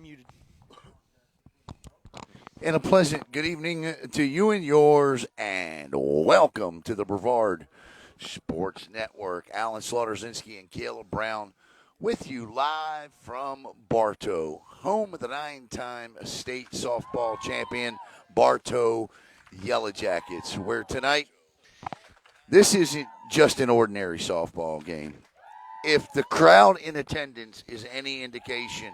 muted. And a pleasant good evening to you and yours, and welcome to the Brevard Sports Network. Alan Slaughterzinski and Caleb Brown with you live from Bartow, home of the 9-time state softball champion, Bartow Yellow Jackets, where tonight, this isn't just an ordinary softball game. If the crowd in attendance is any indication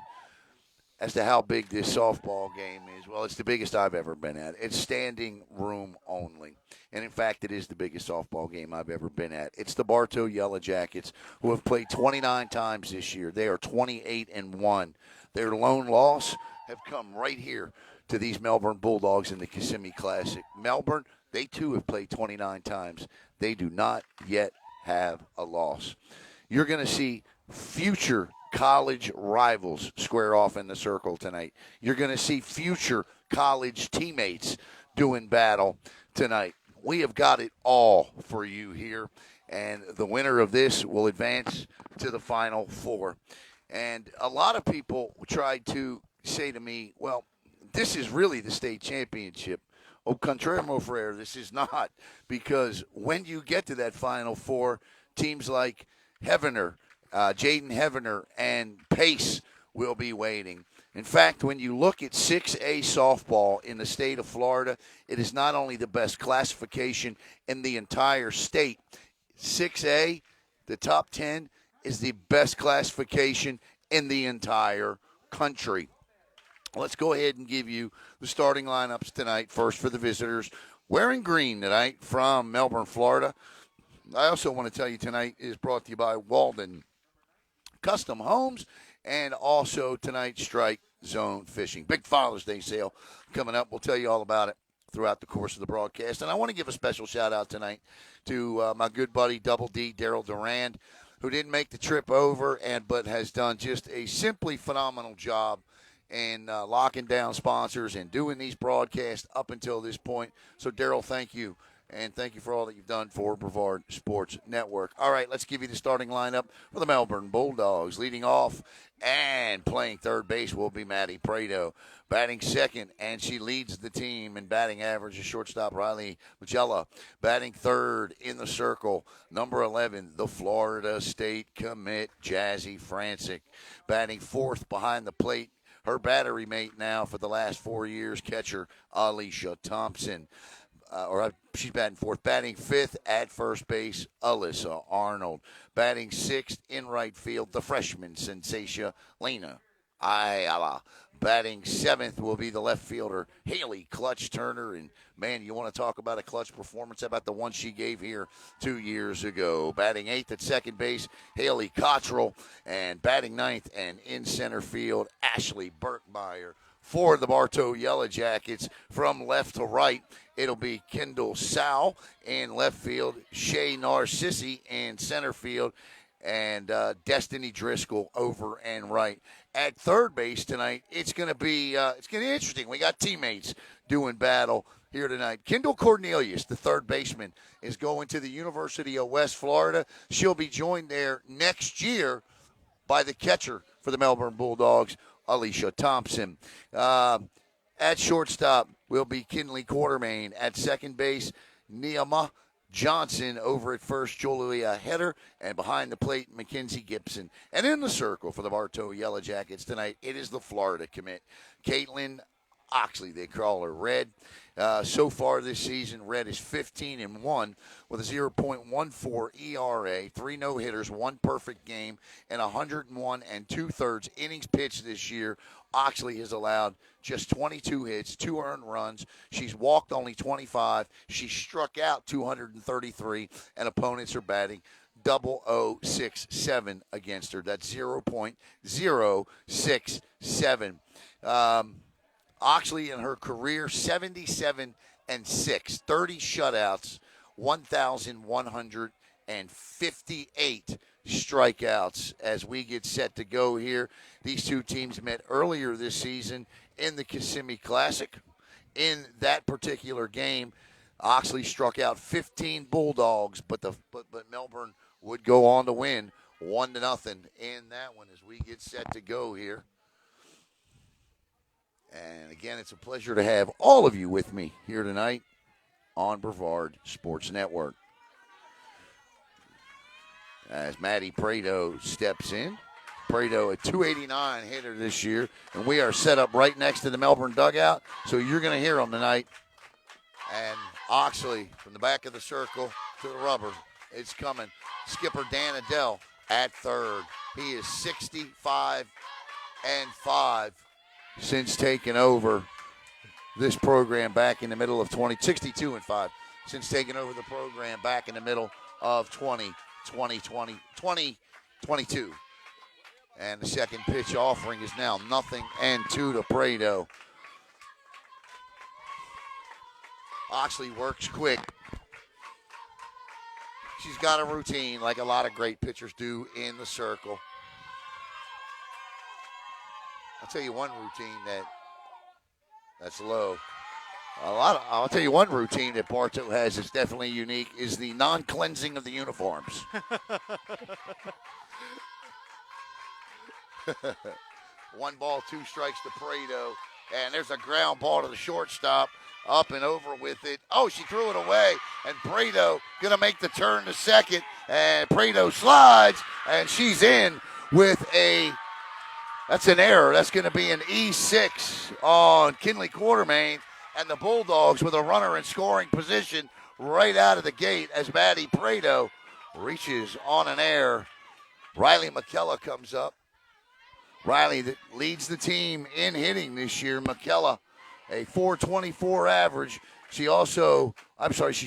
as to how big this softball game is, well, it's the biggest I've ever been at. It's standing room only. And in fact, it is the biggest softball game I've ever been at. It's the Bartow Yellow Jackets, who have played 29 times this year. They are 28-1. Their lone loss have come right here to these Melbourne Bulldogs in the Kissimmee Classic. Melbourne, they too have played 29 times. They do not yet have a loss. You're going to see future college rivals square off in the circle tonight. You're going to see future college teammates doing battle tonight. We have got it all for you here, and the winner of this will advance to the Final Four. And a lot of people tried to say to me, well, this is really the state championship. Au contraire, mon frere, this is not, because when you get to that Final Four, teams like Heavener, Jaden Heavener, and Pace will be waiting. In fact, when you look at 6A softball in the state of Florida, it is not only the best classification in the entire state. 6A, the top 10, is the best classification in the entire country. Let's go ahead and give you the starting lineups tonight. First for the visitors, wearing green tonight from Melbourne, Florida. I also want to tell you tonight is brought to you by Walden Custom Homes, and also tonight, Strike Zone Fishing. Big Father's Day sale coming up. We'll tell you all about it throughout the course of the broadcast. And I want to give a special shout-out tonight to my good buddy, Double D, Daryl Durand, who didn't make the trip over, but has done just a simply phenomenal job in locking down sponsors and doing these broadcasts up until this point. So, Daryl, thank you. And thank you for all that you've done for Brevard Sports Network. All right, let's give you the starting lineup for the Melbourne Bulldogs. Leading off and playing third base will be Maddie Prado. Batting second, and she leads the team in batting average, is shortstop Riley Magella. Batting third in the circle, number 11, the Florida State commit, Jazzy Francik. Batting fourth behind the plate, her battery mate now for the last 4 years, catcher Alicia Thompson. She's batting fourth. Batting fifth at first base, Alyssa Arnold. Batting sixth in right field, the freshman sensation, Lena Ayala. Batting seventh will be the left fielder, Haley Clutch Turner. And, man, you want to talk about a clutch performance? How about the one she gave here 2 years ago? Batting eighth at second base, Haley Cottrell. And batting ninth and in center field, Ashley Burkmeyer. For the Bartow Yellow Jackets, from left to right, it'll be Kendall Sow in left field, Shay Narcissi in center field, and Destiny Driscoll over and right. At third base tonight, it's going to be interesting. We got teammates doing battle here tonight. Kendall Cornelius, the third baseman, is going to the University of West Florida. She'll be joined there next year by the catcher for the Melbourne Bulldogs, Alicia Thompson. At shortstop will be Kinley Quartermain. At second base, Neema Johnson. Over at first, Julia Header. And behind the plate, Mackenzie Gibson. And in the circle for the Bartow Yellow Jackets tonight, it is the Florida commit, Kaitlyn Oxley. They call her Red. So far this season, Red is 15-1 with a 0.14 ERA, 3 no-hitters, 1 perfect game, and 101 2/3 innings pitched this year. Oxley has allowed just 22 hits, 2 earned runs. She's walked only 25. She struck out 233, and opponents are batting 0067 against her. That's 0.067. Oxley in her career, 77-6, 30 shutouts, 1,158 strikeouts as we get set to go here. These two teams met earlier this season in the Kissimmee Classic. In that particular game, Oxley struck out 15 Bulldogs, but Melbourne would go on to win 1-0 in that one as we get set to go here. And again, it's a pleasure to have all of you with me here tonight on Brevard Sports Network. As Maddie Prado steps in. Prado, a 289 hitter this year, and we are set up right next to the Melbourne dugout, so you're going to hear him tonight. And Oxley from the back of the circle to the rubber. It's coming. Skipper Dan Adell at third. He is 65-5 since taking over this program back in the middle of 62-5 since taking over the program back in the middle of 2022. And the second pitch offering is now 0-2 to Prado. Oxley works quick. She's got a routine like a lot of great pitchers do in the circle. I'll tell you one routine that's low. I'll tell you one routine that Bartow has that's definitely unique is the non-cleansing of the uniforms. 1 ball, 2 strikes to Prado. And there's a ground ball to the shortstop. Up and over with it. Oh, she threw it away. And Prado going to make the turn to second. And Prado slides. And she's in with that's an error. That's going to be an E6 on Kinley Quartermain. And the Bulldogs with a runner in scoring position right out of the gate as Maddie Prado reaches on an error. Riley McKellar comes up. Riley that leads the team in hitting this year. McKellar, a .424 average. She's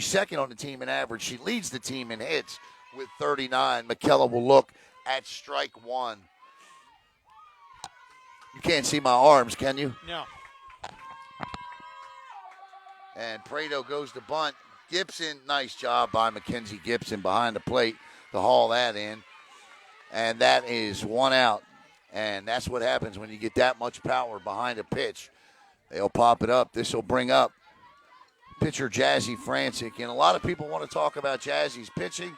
second on the team in average. She leads the team in hits with 39. McKellar will look at strike one. You can't see my arms, can you? No. And Prado goes to bunt. Gibson, nice job by Mackenzie Gibson behind the plate to haul that in. And that is 1 out. And that's what happens when you get that much power behind a pitch. They'll pop it up. This will bring up pitcher Jazzy Francik. And a lot of people want to talk about Jazzy's pitching.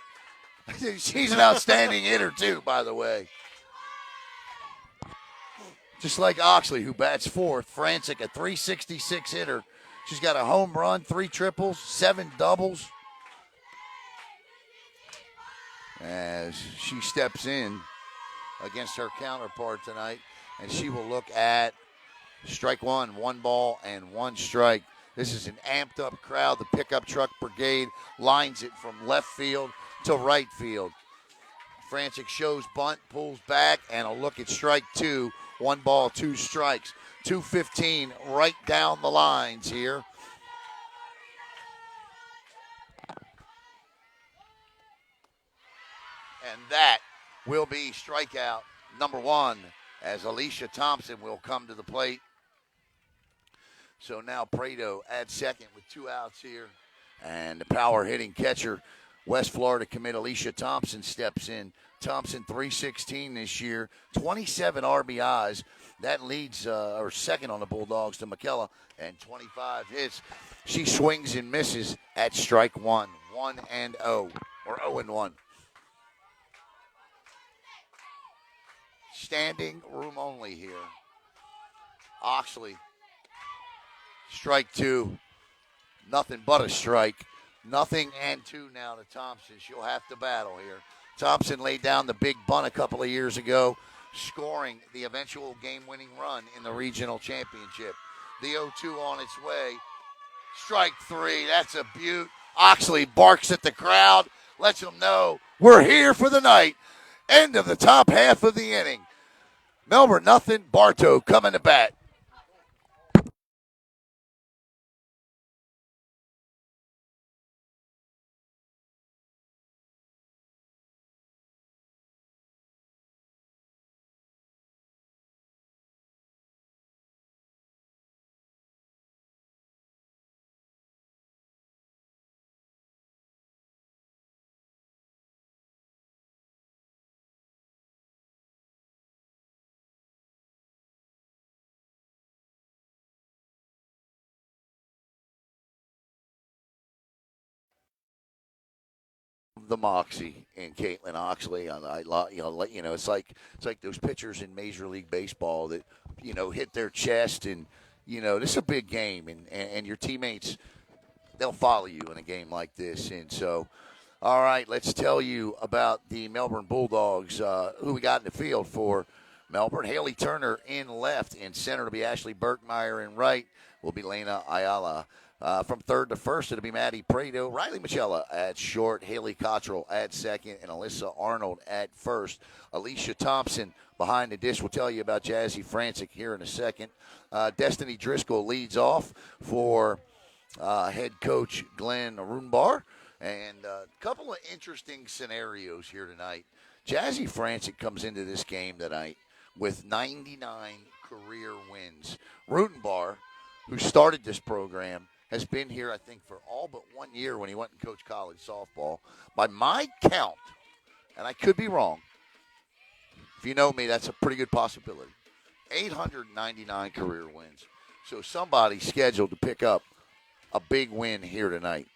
She's an outstanding hitter, too, by the way. Just like Oxley, who bats fourth. Francik, a .366 hitter. She's got a home run, 3 triples, 7 doubles. As she steps in against her counterpart tonight, and she will look at strike one, 1 ball and 1 strike. This is an amped up crowd. The pickup truck brigade lines it from left field to right field. Francik shows bunt, pulls back, and a look at strike 2, 1 ball, 2 strikes. 2:15 right down the lines here. And that will be strikeout number 1 as Alicia Thompson will come to the plate. So now Prado at second with 2 outs here. And the power hitting catcher, West Florida commit Alicia Thompson steps in. Thompson, .316 this year, 27 RBIs. That leads, or second on the Bulldogs to McKellar, and 25 hits. She swings and misses at strike 1, 1-0, or 0-1. Standing room only here. Oxley, strike 2, nothing but a strike. 0-2 now to Thompson. She'll have to battle here. Thompson laid down the big bunt a couple of years ago, scoring the eventual game-winning run in the regional championship. The 0-2 on its way. Strike 3, that's a beaut. Oxley barks at the crowd, lets them know we're here for the night. End of the top half of the inning. Melbourne nothing, Bartow coming to bat. The moxie in Kaitlyn Oxley. It's like those pitchers in Major League Baseball that hit their chest and this is a big game, and your teammates, they'll follow you in a game like this. And so, all right, let's tell you about the Melbourne Bulldogs, who we got in the field for Melbourne. Haley Turner in left. In center to be Ashley Berkmeyer. In right will be Lena Ayala. From third to first, it'll be Maddie Prado, Riley Michella at short, Haley Cottrell at second, and Alyssa Arnold at first. Alicia Thompson behind the dish. We'll tell you about Jazzy Francik here in a second. Destiny Driscoll leads off for head coach Glenn Arunbar. And a couple of interesting scenarios here tonight. Jazzy Francik comes into this game tonight with 99 career wins. Rutenbar, who started this program, has been here, I think, for all but 1 year when he went and coached college softball. By my count, and I could be wrong, if you know me, that's a pretty good possibility. 899 career wins. So somebody's scheduled to pick up a big win here tonight.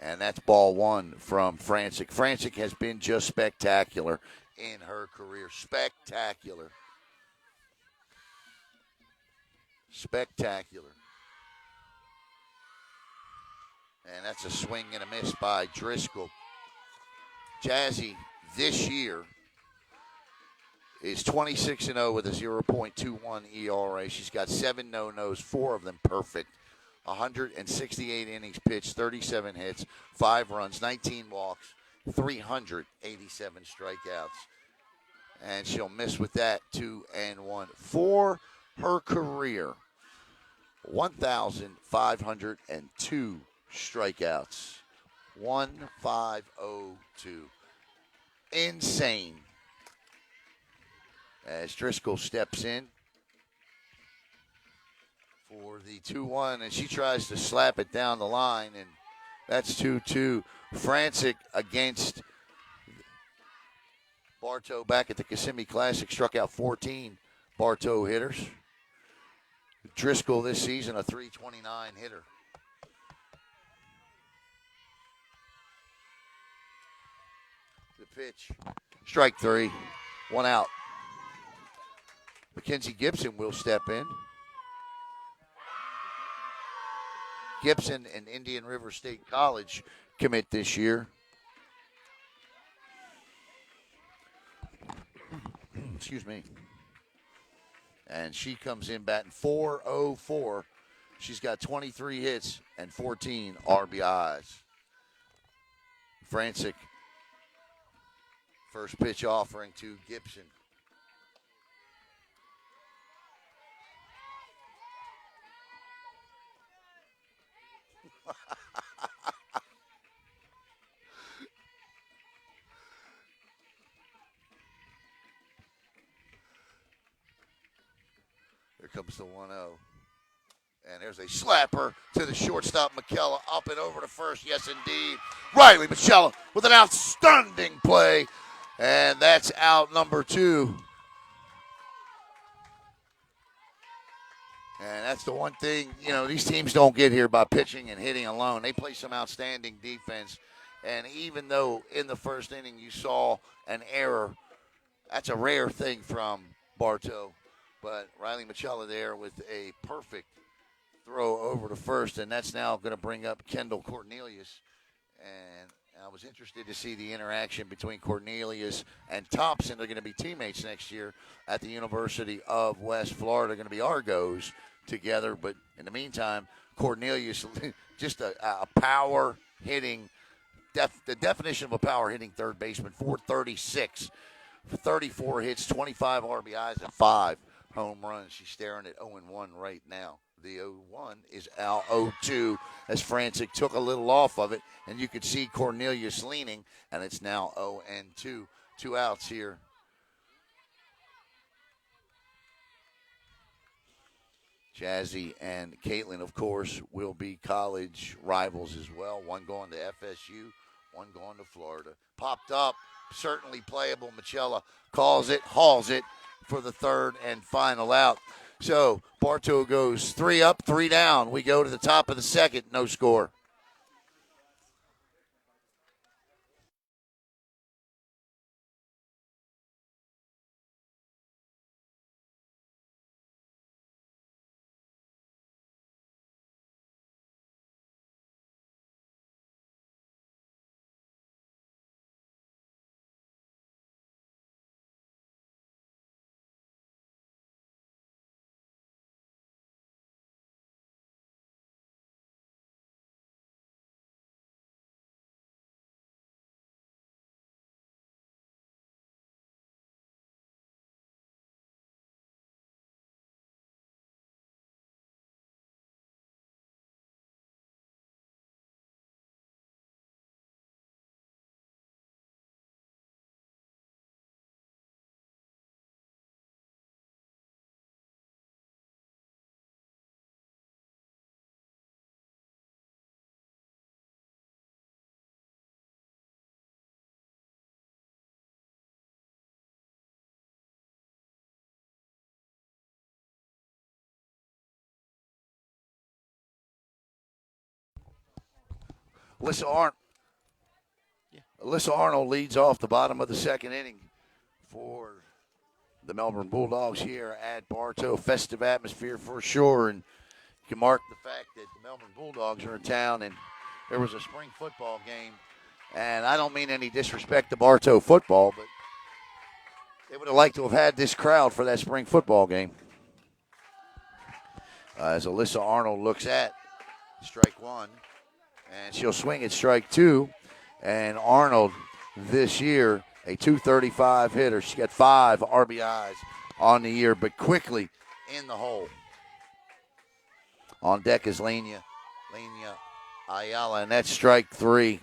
And that's ball one from Francik. Francik has been just spectacular in her career. Spectacular. Spectacular. And that's a swing and a miss by Driscoll. Jazzy this year is 26-0 with a 0.21 ERA. She's got 7 no-nos, 4 of them perfect. 168 innings pitched, 37 hits, 5 runs, 19 walks, 387 strikeouts. And she'll miss with that 2-1. For her career, 1,502 strikeouts. 1,502. Insane. As Driscoll steps in for the 2-1, and she tries to slap it down the line, and that's 2-2. Francik against Bartow back at the Kissimmee Classic struck out 14 Bartow hitters. Driscoll this season a 329 hitter. The pitch, strike 3, 1 out. Mackenzie Gibson will step in. Gibson, an Indian River State College commit this year. Excuse me. And she comes in batting .404. She's got 23 hits and 14 RBIs. Francik, first pitch offering to Gibson. Here comes the 1-0. And there's a slapper to the shortstop, McKella, up and over to first. Yes, indeed. Riley Michella with an outstanding play. And that's out number 2. And that's the one thing, these teams don't get here by pitching and hitting alone. They play some outstanding defense. And even though in the first inning you saw an error, that's a rare thing from Bartow. But Riley Michella there with a perfect throw over to first, and that's now going to bring up Kendall Cornelius. And I was interested to see the interaction between Cornelius and Thompson. They're going to be teammates next year at the University of West Florida. They're going to be Argos together. But in the meantime, Cornelius, just a power hitting, the definition of a power hitting third baseman, 436, 34 hits, 25 RBIs, and 5 home runs. She's staring at 0-1 right now. The 0-1 is Al 0-2 as Francik took a little off of it, and you could see Cornelius leaning, and it's now 0-2. 2 outs here. Jazzy and Kaitlyn, of course, will be college rivals as well. One going to FSU, one going to Florida. Popped up, certainly playable. Michella calls it, hauls it for the third and final out. So Bartow goes 3 up, 3 down. We go to the top of the second, no score. Alyssa Arnold. Alyssa Arnold leads off the bottom of the second inning for the Melbourne Bulldogs here at Bartow. Festive atmosphere for sure, and you can mark the fact that the Melbourne Bulldogs are in town, and there was a spring football game. And I don't mean any disrespect to Bartow football, but they would have liked to have had this crowd for that spring football game. As Alyssa Arnold looks at strike one, and she'll swing at strike two. And Arnold this year, a .235 hitter. She got 5 RBIs on the year, but quickly in the hole. On deck is Lania Ayala, and that's strike 3.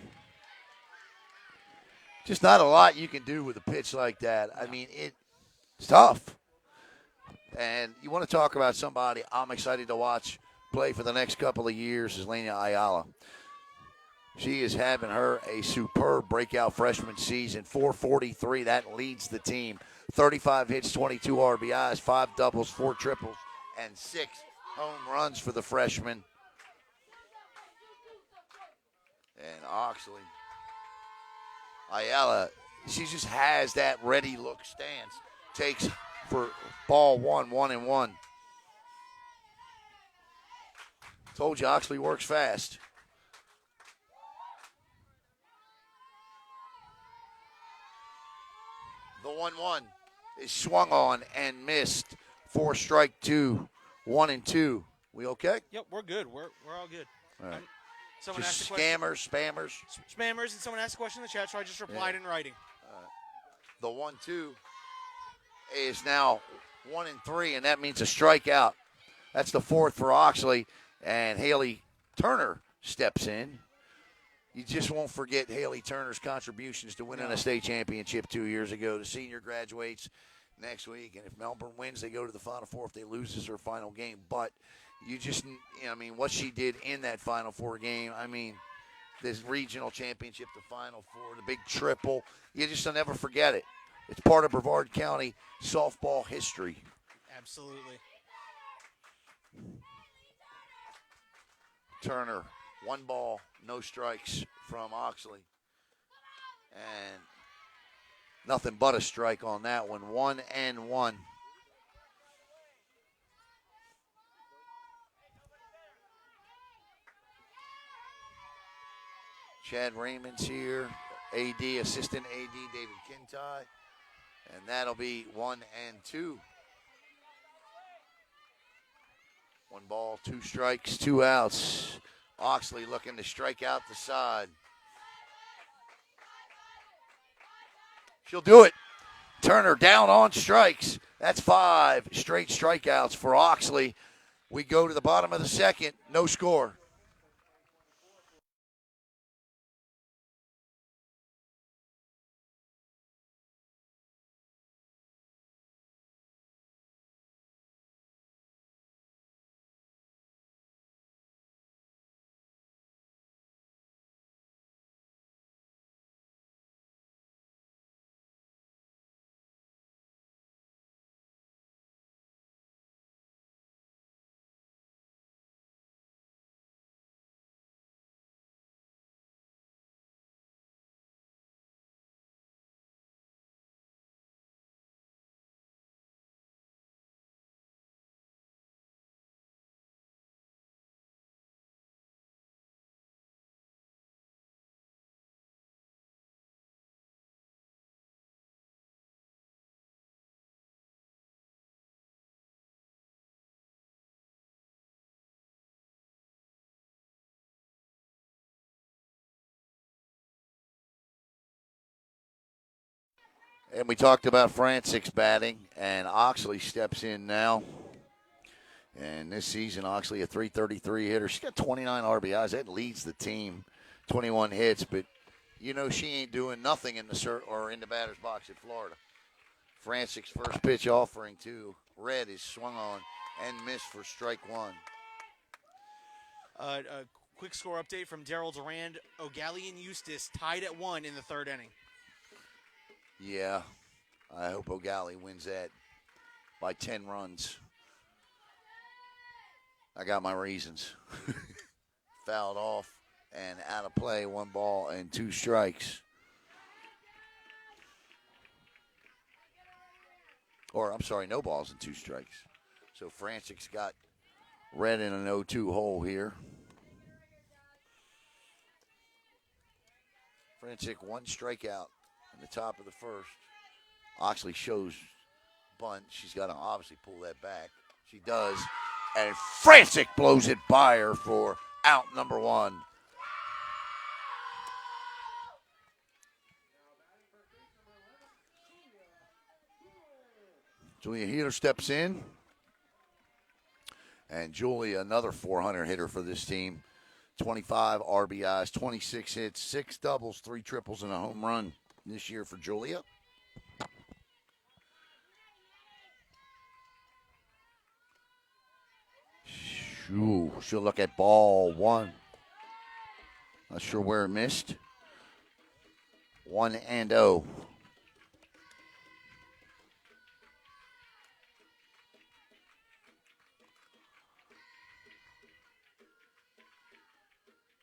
Just not a lot you can do with a pitch like that. I mean, it's tough. And you want to talk about somebody I'm excited to watch play for the next couple of years is Lania Ayala. She is having her a superb breakout freshman season. .443, that leads the team. 35 hits, 22 RBIs, 5 doubles, 4 triples, and 6 home runs for the freshman. And Oxley. Ayala, she just has that ready look stance. Takes for ball 1, 1-1. Told you Oxley works fast. The 1-1 is swung on and missed for strike 2, 1-2. We okay? Yep, we're good. We're all good. All right. Someone Just asked a question. spammers. Spammers, and someone asked a question in the chat, so I just replied in writing. The 1-2 is now 1-3, and that means a strikeout. That's the 4th for Oxley, and Haley Turner steps in. You just won't forget Haley Turner's contributions to winning a state championship 2 years ago. The senior graduates next week, and if Melbourne wins, they go to the Final Four. If they lose, it's their final game. But what she did in that Final Four game, this regional championship, the Final Four, the big triple, you just will never forget it. It's part of Brevard County softball history. Absolutely. Turner, 1 ball, no strikes from Oxley. And nothing but a strike on that one. 1-1. Chad Raymond's here. AD, assistant AD, David Kintai. And that'll be 1-2. 1 ball, 2 strikes, 2 outs. Oxley looking to strike out the side. She'll do it. Turner down on strikes. That's 5 straight strikeouts for Oxley. We go to the bottom of the second. No score. And we talked about Francik's batting, and Oxley steps in now. And this season, Oxley, a .333 hitter. She's got 29 RBIs. That leads the team, 21 hits. But, she ain't doing nothing in the batter's box at Florida. Francik's first pitch offering to Red is swung on and missed for strike 1. A quick score update from Daryl Durand. O'Galley and Eustis tied at 1 in the 3rd inning. Yeah, I hope O'Galley wins that by 10 runs. I got my reasons. Fouled off And out of play, 1 ball and 2 strikes. Or, I'm sorry, no balls and 2 strikes. So Francik's got red in an 0-2 hole here. Francik, 1 strikeout in the top of the first. Oxley shows bunt. She's got to obviously pull that back. She does. And Francik blows it by her for out number 1. Julia Heater steps in. And Julia, another 400 hitter for this team. 25 RBIs, 26 hits, 6 doubles, 3 triples, and a home run this year for Julia. She'll look at ball 1. Not sure where it missed. 1-0.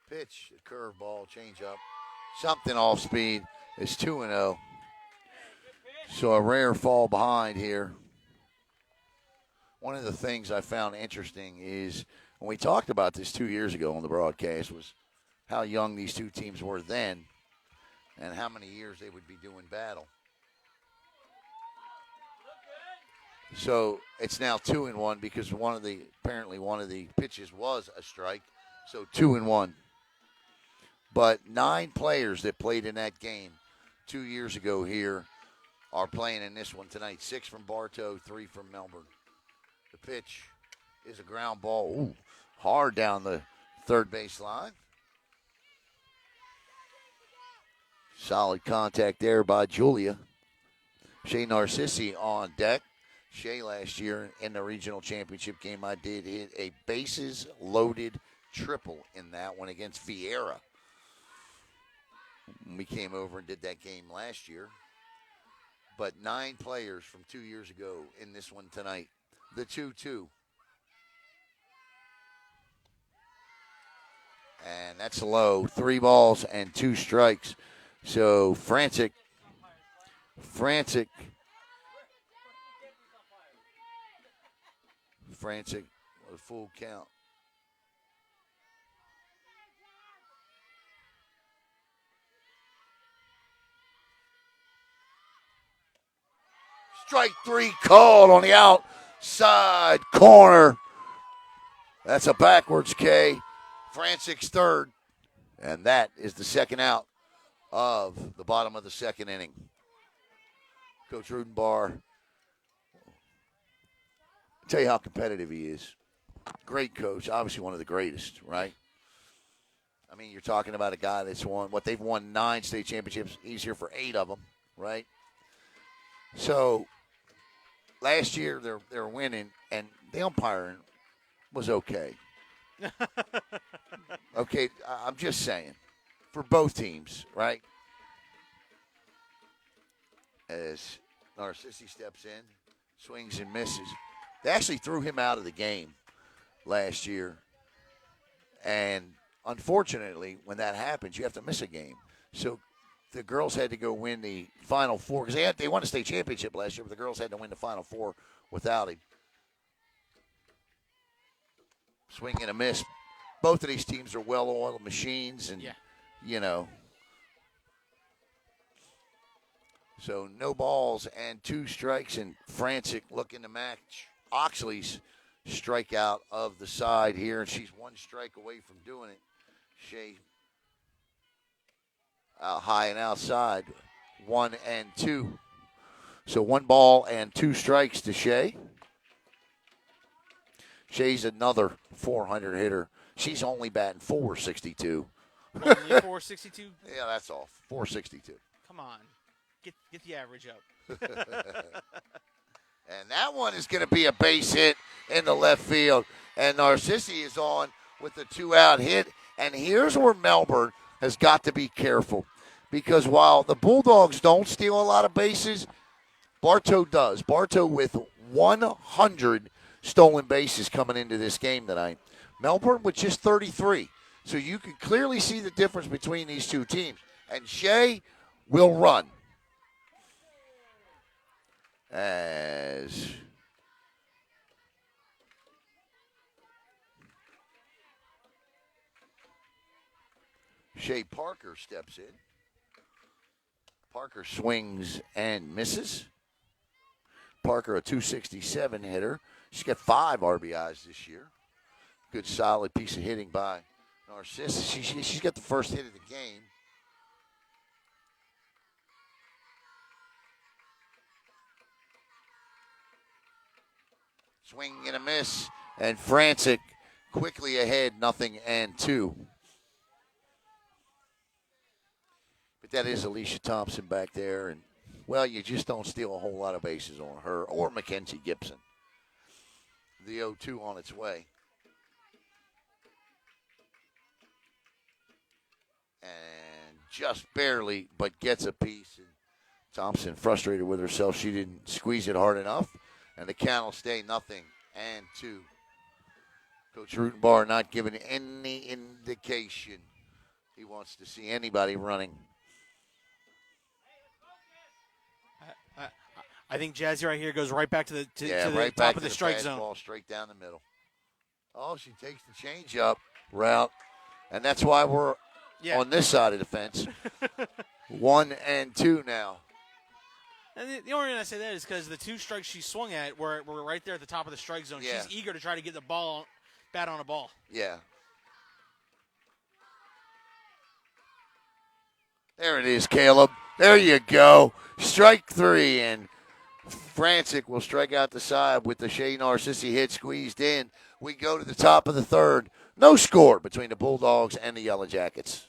Pitch, a curveball, changeup, something off speed. It's 2-0. So a rare fall behind here. One of the things I found interesting is when we talked about this 2 years ago on the broadcast was how young these two teams were then and how many years they would be doing battle. So it's now 2-1 because apparently one of the pitches was a strike. So 2-1. But 9 players that played in that game 2 years ago here are playing in this one tonight. 6 from Bartow, 3 from Melbourne. The pitch is a ground ball. Ooh, hard down the third base line. Solid contact there by Julia. Shea Narcissi on deck. Shea last year in the regional championship game, I did hit a bases-loaded triple in that one against Vieira. We came over and did that game last year. But 9 players from 2 years ago in this one tonight. The 2-2. And that's low. 3 balls and 2 strikes. So Francik with a full count. Strike 3 called on the outside corner. That's a backwards K. Francik's third. And that is the second out of the bottom of the second inning. Coach Rudenbar, I'll tell you how competitive he is. Great coach, obviously one of the greatest, right? I mean, you're talking about a guy that's they've won 9 state championships. He's here for 8 of them, right? So last year they're winning, and the umpiring was okay. Okay, I'm just saying, for both teams, right? As Narcissi steps in, swings and misses. They actually threw him out of the game last year. And unfortunately, when that happens, you have to miss a game. So the girls had to go win the Final Four because they won a state championship last year, but the girls had to win the Final Four without him. Swing and a miss. Both of these teams are well-oiled machines, and, you know. So no balls and 2 strikes, and Francik looking to match Oxley's strikeout of the side here, and she's 1 strike away from doing it. Shea out high and outside, 1-2. So 1 ball and 2 strikes to Shea. Shea's another 400 hitter. She's only batting .462. Only .462? Yeah, that's all. .462. Come on. Get the average up. And that one is going to be a base hit in the left field. And Narcissi is on with the 2-out hit. And here's where Melbourne has got to be careful. Because while the Bulldogs don't steal a lot of bases, Bartow does. Bartow with 100 stolen bases coming into this game tonight. Melbourne with just 33. So you can clearly see the difference between these two teams. And Shea will run. As Shea Parker steps in. Parker swings and misses. Parker, a 267 hitter. She's got 5 RBIs this year. Good, solid piece of hitting by Narcissus. She's got the first hit of the game. Swing and a miss. And Francik quickly ahead, 0-2. But that is Alicia Thompson back there. And, well, you just don't steal a whole lot of bases on her or Mackenzie Gibson. The 0-2 on its way. And just barely, but gets a piece. And Thompson frustrated with herself. She didn't squeeze it hard enough. And the count will stay 0-2. Coach Rutenbar not giving any indication he wants to see anybody running. I think Jazzy right here goes right back to the right top back of to the strike zone. Ball straight down the middle. Oh, she takes the changeup route, and that's why we're on this side of the fence. 1-2 now. And the only reason I say that is because the 2 strikes she swung at were right there at the top of the strike zone. Yeah. She's eager to try to get the bat on a ball. Yeah. There it is, Caleb. There you go. Strike 3, and Francik will strike out the side with the Shea Narcissi hit squeezed in. We go to the top of the 3rd. No score between the Bulldogs and the Yellow Jackets.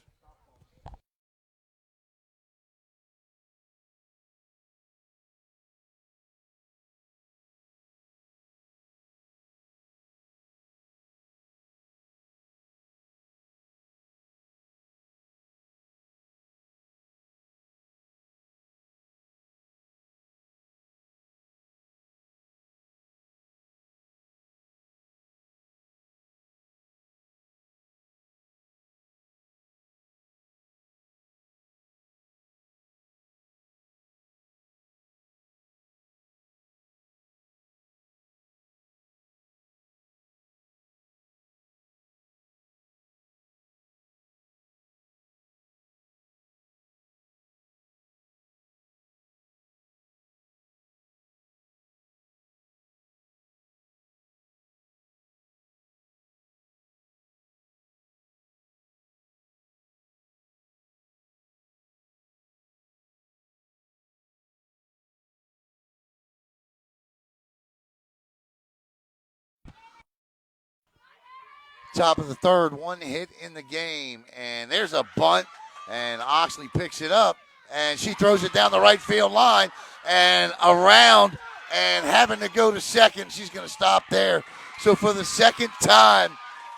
Top of the 3rd, 1 hit in the game. And there's a bunt, and Oxley picks it up, and she throws it down the right field line and around, and having to go to second. She's going to stop there. So for the second time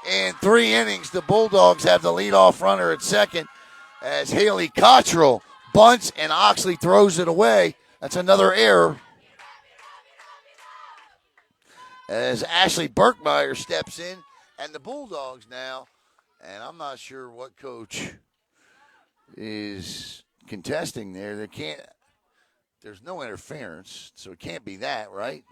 in 3 innings, the Bulldogs have the leadoff runner at second as Haley Cottrell bunts and Oxley throws it away. That's another error. As Ashley Burkmeyer steps in. And the Bulldogs now, and I'm not sure what coach is contesting there. There's no interference, so it can't be that, right?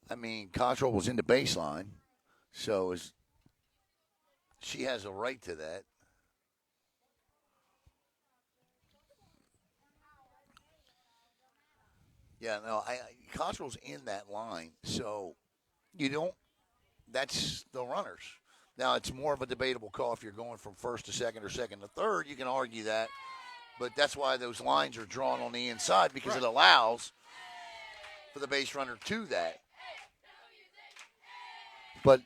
I mean, Cottrell was in the baseline, so she has a right to that. Yeah, no, Cottrell's in that line, so that's the runners. Now, it's more of a debatable call if you're going from first to second or second to third. You can argue that, but that's why those lines are drawn on the inside because it allows for the base runner to that. But,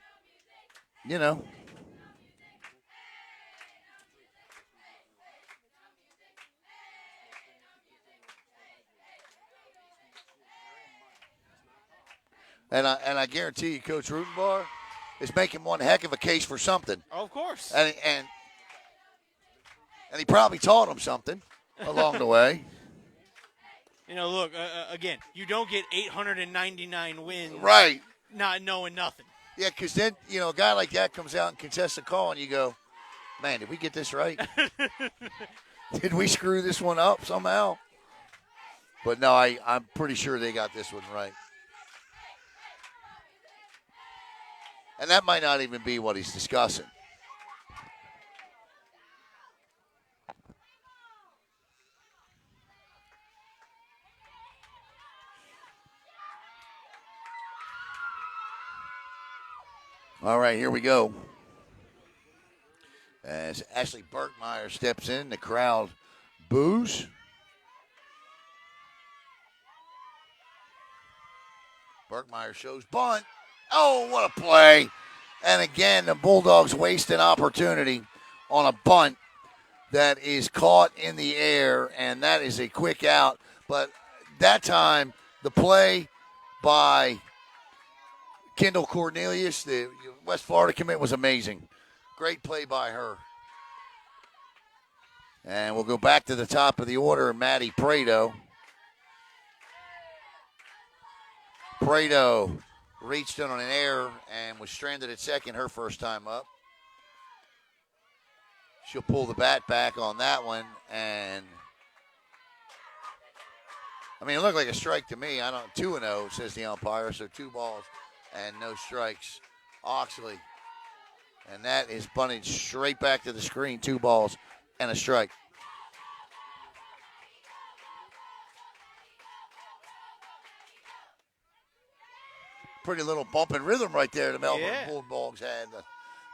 And I guarantee you, Coach Rutenbar is making one heck of a case for something. Oh, of course. And he probably taught him something along the way. Look, again, you don't get 899 wins Right. not knowing nothing. Yeah, because then, a guy like that comes out and contests a call, and you go, man, did we get this right? Did we screw this one up somehow? But no, I'm pretty sure they got this one right. And that might not even be what he's discussing. All right, here we go. As Ashley Burkmeyer steps in, the crowd boos. Burkmeyer shows bunt. Oh, what a play. And again, the Bulldogs waste an opportunity on a bunt that is caught in the air, and that is a quick out. But that time, the play by Kendall Cornelius, the West Florida commit, was amazing. Great play by her. And we'll go back to the top of the order, Maddie Prado. Prado reached in on an error and was stranded at second her first time up. She'll pull the bat back on that one, and it looked like a strike to me. 2-0, says the umpire, so 2 balls and no strikes. Oxley, and that is bunted straight back to the screen. 2 balls and a strike. Pretty little bump and rhythm right there the Melbourne Bulldogs had.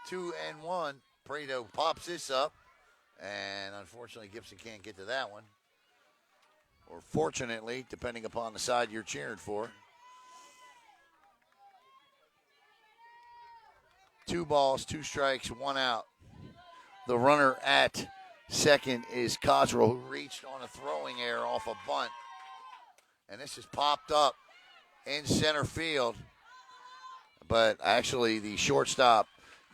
2-1. Prado pops this up, and unfortunately Gibson can't get to that one. Or fortunately, depending upon the side you're cheering for. 2 balls, 2 strikes, 1 out. The runner at second is Cottrell, who reached on a throwing error off a bunt. And this is popped up in center field. But actually, the shortstop,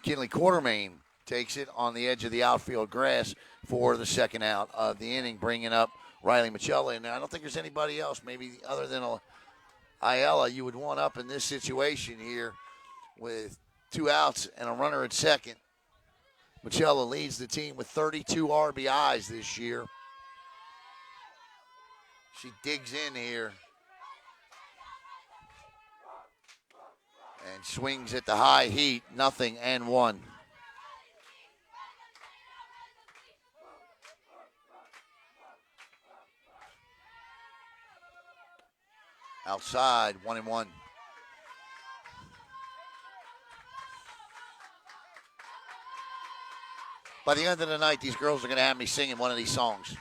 Kinley Quartermain, takes it on the edge of the outfield grass for the second out of the inning, bringing up Riley Machella. And I don't think there's anybody else, maybe other than Ayala, you would want up in this situation here with 2 outs and a runner at second. Machella leads the team with 32 RBIs this year. She digs in here and swings at the high heat, 0-1. Outside, 1-1. By the end of the night, these girls are going to have me singing one of these songs.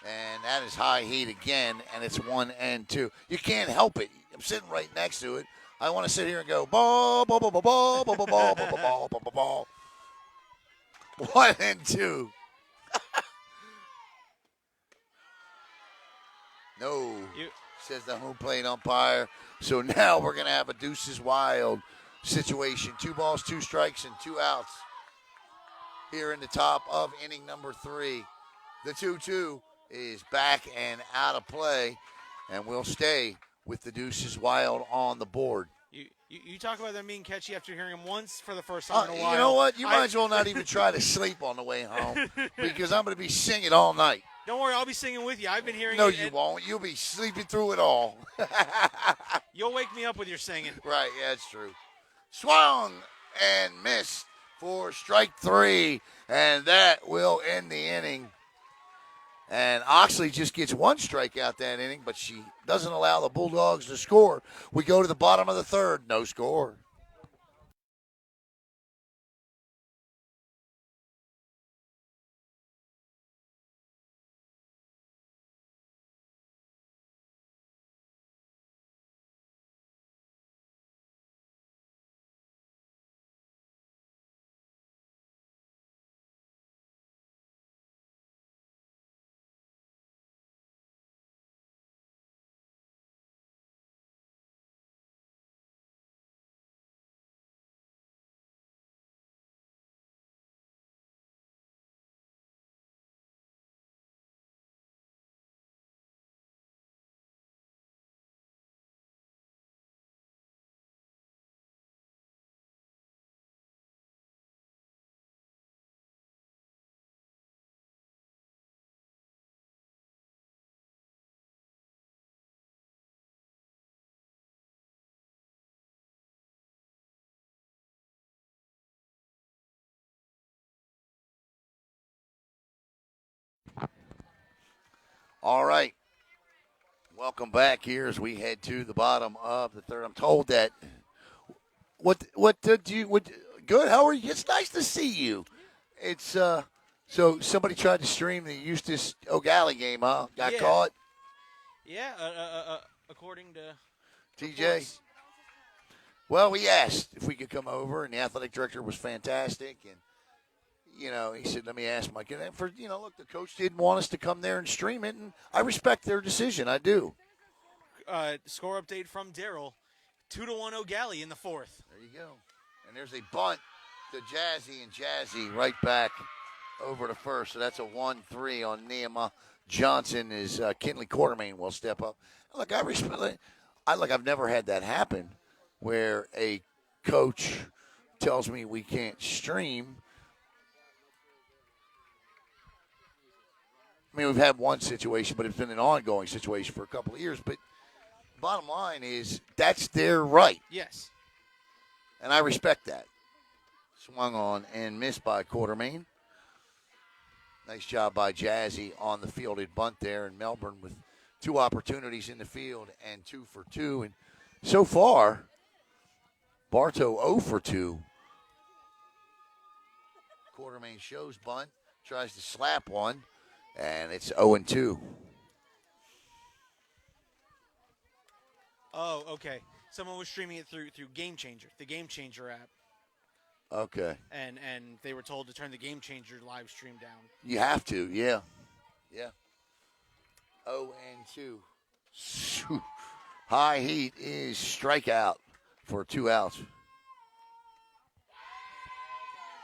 And that is high heat again, and it's 1-2. You can't help it. I'm sitting right next to it. I want to sit here and go, ball, ball, ball, ball, ball, ball, ball, ball, ball, ball, ball, ball, ball. 1-2. No, says the home plate umpire. So now we're going to have a deuces wild situation. 2 balls, 2 strikes, and 2 outs here in the top of inning number 3. The 2-2 is back and out of play, and we'll stay with the deuces wild on the board. You talk about them being catchy after hearing them once for the first time in a while. You know what? You might as well not even try to sleep on the way home because I'm going to be singing all night. Don't worry, I'll be singing with you. I've been hearing No, it. you won't. You'll be sleeping through it all. You'll wake me up with your singing. Right, yeah, that's true. Swung and missed for strike 3, and that will end the inning. And Oxley just gets 1 strikeout that inning, but she doesn't allow the Bulldogs to score. We go to the bottom of the 3rd, no score. All right. Welcome back here as we head to the bottom of the third. I'm told that. What did you? What? Good. How are you? It's nice to see you. It's So somebody tried to stream the Eustis O'Galley game, huh? Got Yeah. caught. Yeah, according to TJ. reports. Well, we asked if we could come over, and the athletic director was fantastic. And he said, "Let me ask Mike." And look, the coach didn't want us to come there and stream it, and I respect their decision. I do. Score update from Daryl: 2-1 O'Galley in the fourth. There you go. And there's a bunt to Jazzy, and Jazzy right back over to first. So that's a 1-3 on Nehemiah Johnson. Is Kinley Quartermain will step up. Look, I respect. I've never had that happen, where a coach tells me we can't stream. I mean, we've had one situation, but it's been an ongoing situation for a couple of years. But bottom line is that's their right. Yes. And I respect that. Swung on and missed by Quartermain. Nice job by Jazzy on the fielded bunt there in Melbourne with 2 opportunities in the field and 2 for 2. And so far, Bartow 0 for 2. Quartermain shows bunt, tries to slap one, and it's 0-2. Oh, okay. Someone was streaming it through Game Changer, the Game Changer app. Okay. And they were told to turn the Game Changer live stream down. You have to, yeah. Yeah. 0-2. High heat is strikeout for 2 outs.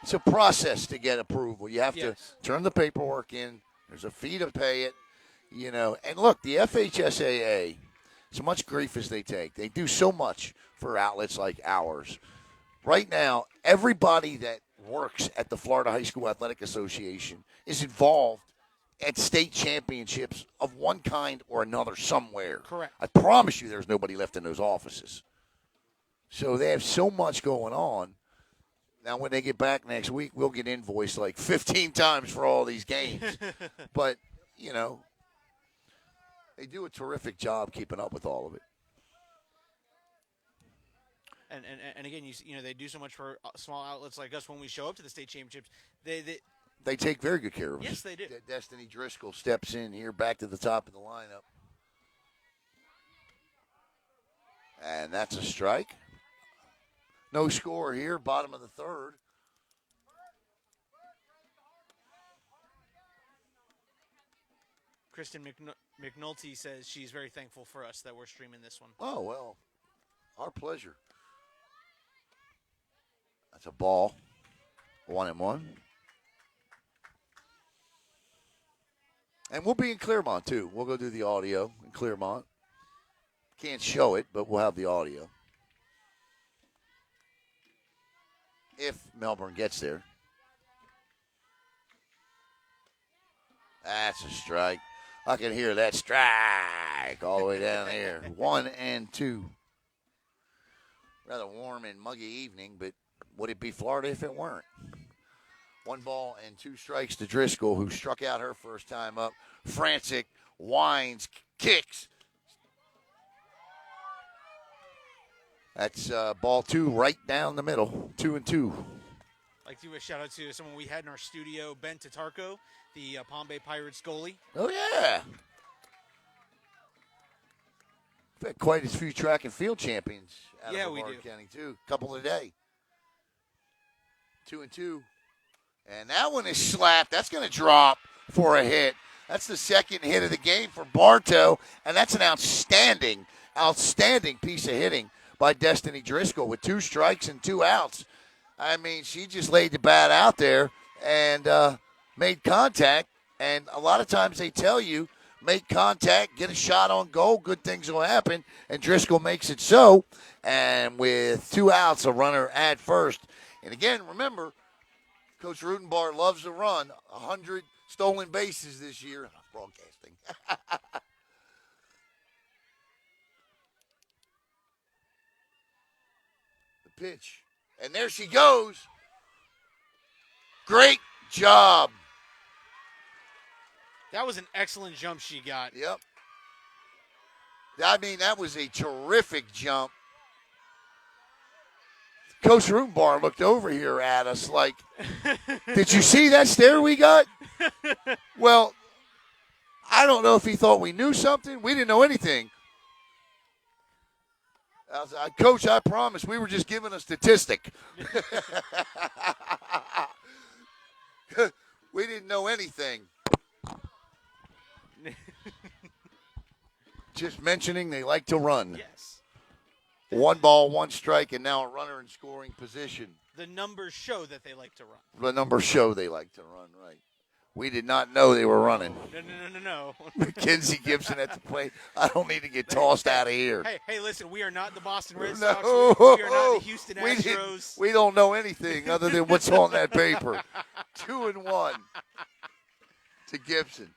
It's a process to get approval. You have to turn the paperwork in. There's a fee to pay it, And look, the FHSAA, as much grief as they take, they do so much for outlets like ours. Right now, everybody that works at the Florida High School Athletic Association is involved at state championships of one kind or another somewhere. Correct. I promise you there's nobody left in those offices. So they have so much going on. Now, when they get back next week, we'll get invoiced like 15 times for all these games. But, they do a terrific job keeping up with all of it. And again, they do so much for small outlets like us when we show up to the state championships. They take very good care of us. Yes, they do. Destiny Driscoll steps in here back to the top of the lineup. And that's a strike. No score here, bottom of the third. Kristen McNulty says she's very thankful for us that we're streaming this one. Oh, well, our pleasure. That's a ball. 1-1. And we'll be in Claremont, too. We'll go do the audio in Claremont. Can't show it, but we'll have the audio. If Melbourne gets there. That's a strike. I can hear that strike all the way down here. 1-2. Rather warm and muggy evening, but would it be Florida if it weren't? 1 ball and 2 strikes to Driscoll, who struck out her first time up. Francik winds, kicks. That's ball 2 right down the middle, 2-2. I'd like to give a shout out to someone we had in our studio, Ben Tatarko, the Palm Bay Pirates goalie. Oh, yeah. We've had quite a few track and field champions out of Brevard County, too. Couple a day. 2-2. And that one is slapped. That's going to drop for a hit. That's the second hit of the game for Bartow, and that's an outstanding piece of hitting by Destiny Driscoll with 2 strikes and 2 outs. I mean, she just laid the bat out there and made contact. And a lot of times they tell you, make contact, get a shot on goal, good things will happen. And Driscoll makes it so. And with 2 outs, a runner at first. And again, remember, Coach Rutenbar loves to run 100 stolen bases this year. Broadcasting. The pitch. And there she goes. Great job. That was an excellent jump she got. Yep. I mean, that was a terrific jump. Coach Rubenbar looked over here at us like, did you see that stare we got? Well, I don't know if he thought we knew something. We didn't know anything. Coach, I promise we were just giving a statistic. We didn't know anything. Just mentioning they like to run. Yes. 1 ball, 1 strike, and now a runner in scoring position. The numbers show that they like to run. The numbers show they like to run, right. We did not know they were running. No. Mackenzie Gibson at the plate. I don't need to get tossed out of here. Hey, listen, we are not the Boston Red No. Sox. We are not the Houston Astros. We don't know anything other than what's on that paper. 2-1 to Gibson.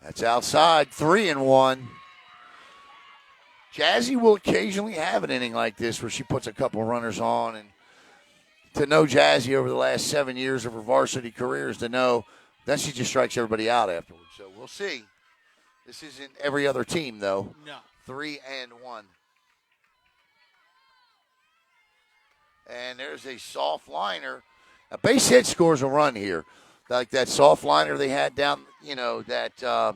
That's outside, 3-1. Jazzy will occasionally have an inning like this where she puts a couple runners on. And to know Jazzy over the last 7 years of her varsity career is to know then she just strikes everybody out afterwards. So we'll see. This isn't every other team, though. No. 3-1. And there's a soft liner. A base hit scores a run here. Like that soft liner they had down, that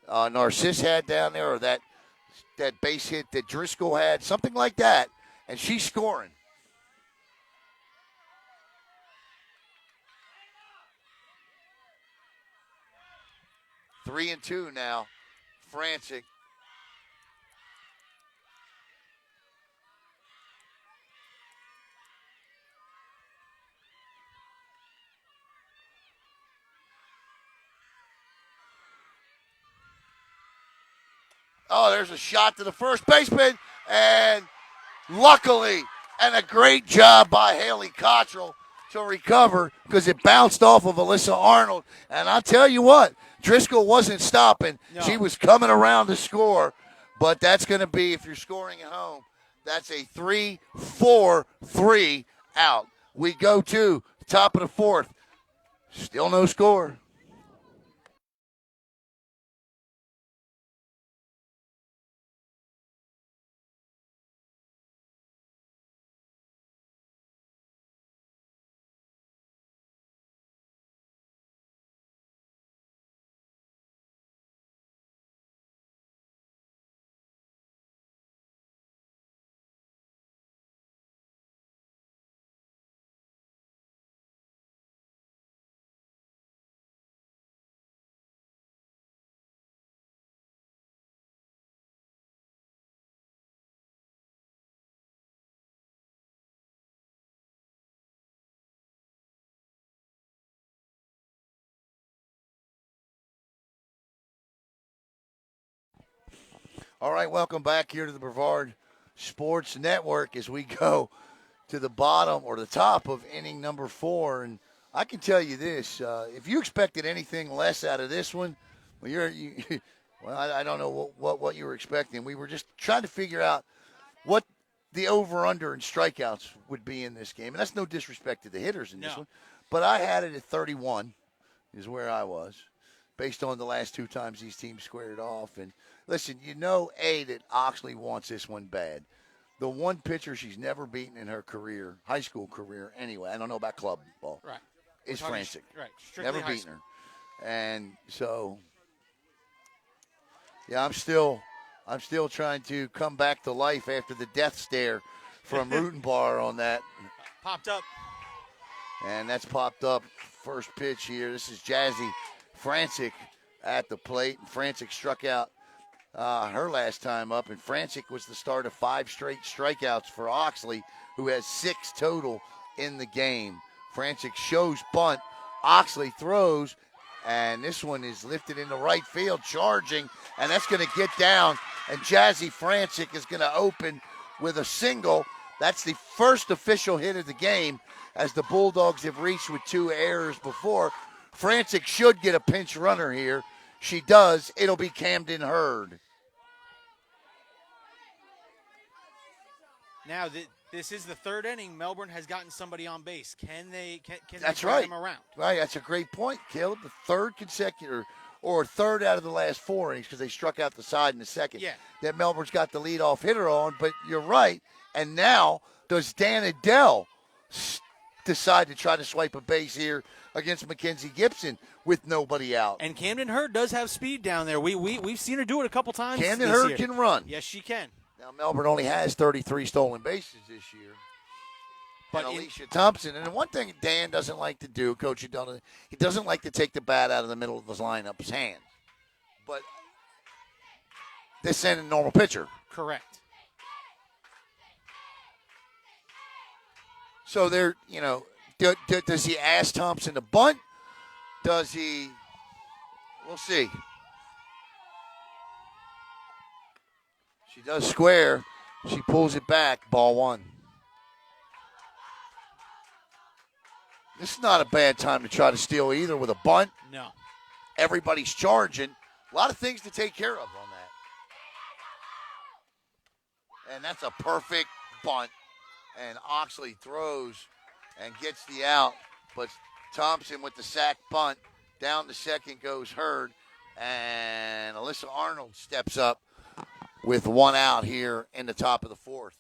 Narcisse had down there, or that base hit that Driscoll had, something like that, and she's scoring. Three and two now. Francik. Oh, there's a shot to the first baseman, and luckily, and a great job by Haley Cottrell to recover because it bounced off of Alyssa Arnold. And I'll tell you what, Driscoll wasn't stopping. No. She was coming around to score, but that's going to be, if you're scoring at home, that's a 3-4-3 out. We go to the top of the fourth. Still no score. All right, welcome back here to the Brevard Sports Network as we go to the bottom or the top of inning number 4. And I can tell you this, if you expected anything less out of this one, well, I don't know what you were expecting. We were just trying to figure out what the over-under and strikeouts would be in this game. And that's no disrespect to the hitters in this one. But I had it at 31 is where I was, based on the last 2 times these teams squared off. And listen, that Oxley wants this one bad. The one pitcher she's never beaten in her career, high school career anyway, I don't know about club ball, right, is Francik. Right. Never beaten her. And so, yeah, I'm still trying to come back to life after the death stare from Rutenbar on that. Popped up. And that's popped up. First pitch here. This is Jazzy Francik at the plate. And Francik struck out her last time up, and Francik was the start of 5 straight strikeouts for Oxley, who has 6 total in the game. Francik shows bunt. Oxley throws, and this one is lifted into right field, charging, and that's going to get down, and Jazzy Francik is going to open with a single. That's the first official hit of the game, as the Bulldogs have reached with 2 errors before. Francik should get a pinch runner here. She does. It'll be Camden Hurd. Now, this is the third inning. Melbourne has gotten somebody on base. Can they That's drag right. them around? Right, that's a great point, Caleb. The third consecutive, or third out of the last 4 innings, because they struck out the side in the second. Yeah. That Melbourne's got the leadoff hitter on, but you're right. And now, does Dan Adele decide to try to swipe a base here against Mackenzie Gibson with nobody out? And Camden Hurd does have speed down there. We've seen her do it a couple times. Camden this Hurd year. can run. Yes, she can. Now, Melbourne only has 33 stolen bases this year. But Alicia Thompson, and one thing Dan doesn't like to do, Coach, he doesn't like to take the bat out of the middle of his lineup's hands. But this ain't a normal pitcher. Correct. So they're, does he ask Thompson to bunt? Does he? We'll see. She does square. She pulls it back. Ball one. This is not a bad time to try to steal either with a bunt. No. Everybody's charging. A lot of things to take care of on that. And that's a perfect bunt. And Oxley throws and gets the out. But Thompson with the sack bunt. Down to second goes Hurd. And Alyssa Arnold steps up with one out here in the top of the fourth.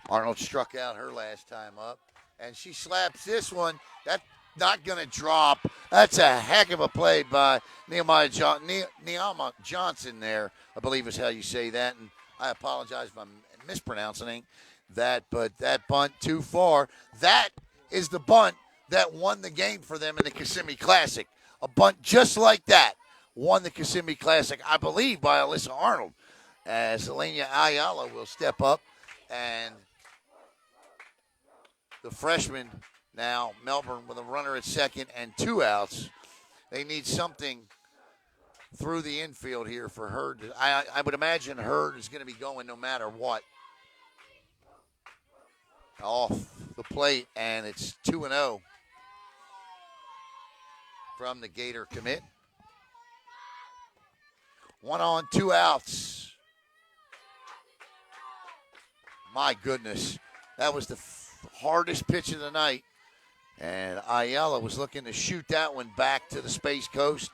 Arnold struck out her last time up, and she slaps this one. That's not going to drop. That's a heck of a play by Nehemiah Johnson there, I believe is how you say that, and I apologize if I'm mispronouncing that, but that bunt too far. That is the bunt that won the game for them in the Kissimmee Classic. A bunt just like that won the Kissimmee Classic, I believe, by Alyssa Arnold, as Elena Ayala will step up, and the freshman now, Melbourne with a runner at second and 2 outs. They need something through the infield here for Hurd. I would imagine Hurd is going to be going no matter what. Off the plate, and it's 2-0 from the Gator commit. 1 on, 2 outs. My goodness, that was the hardest pitch of the night. And Ayala was looking to shoot that one back to the Space Coast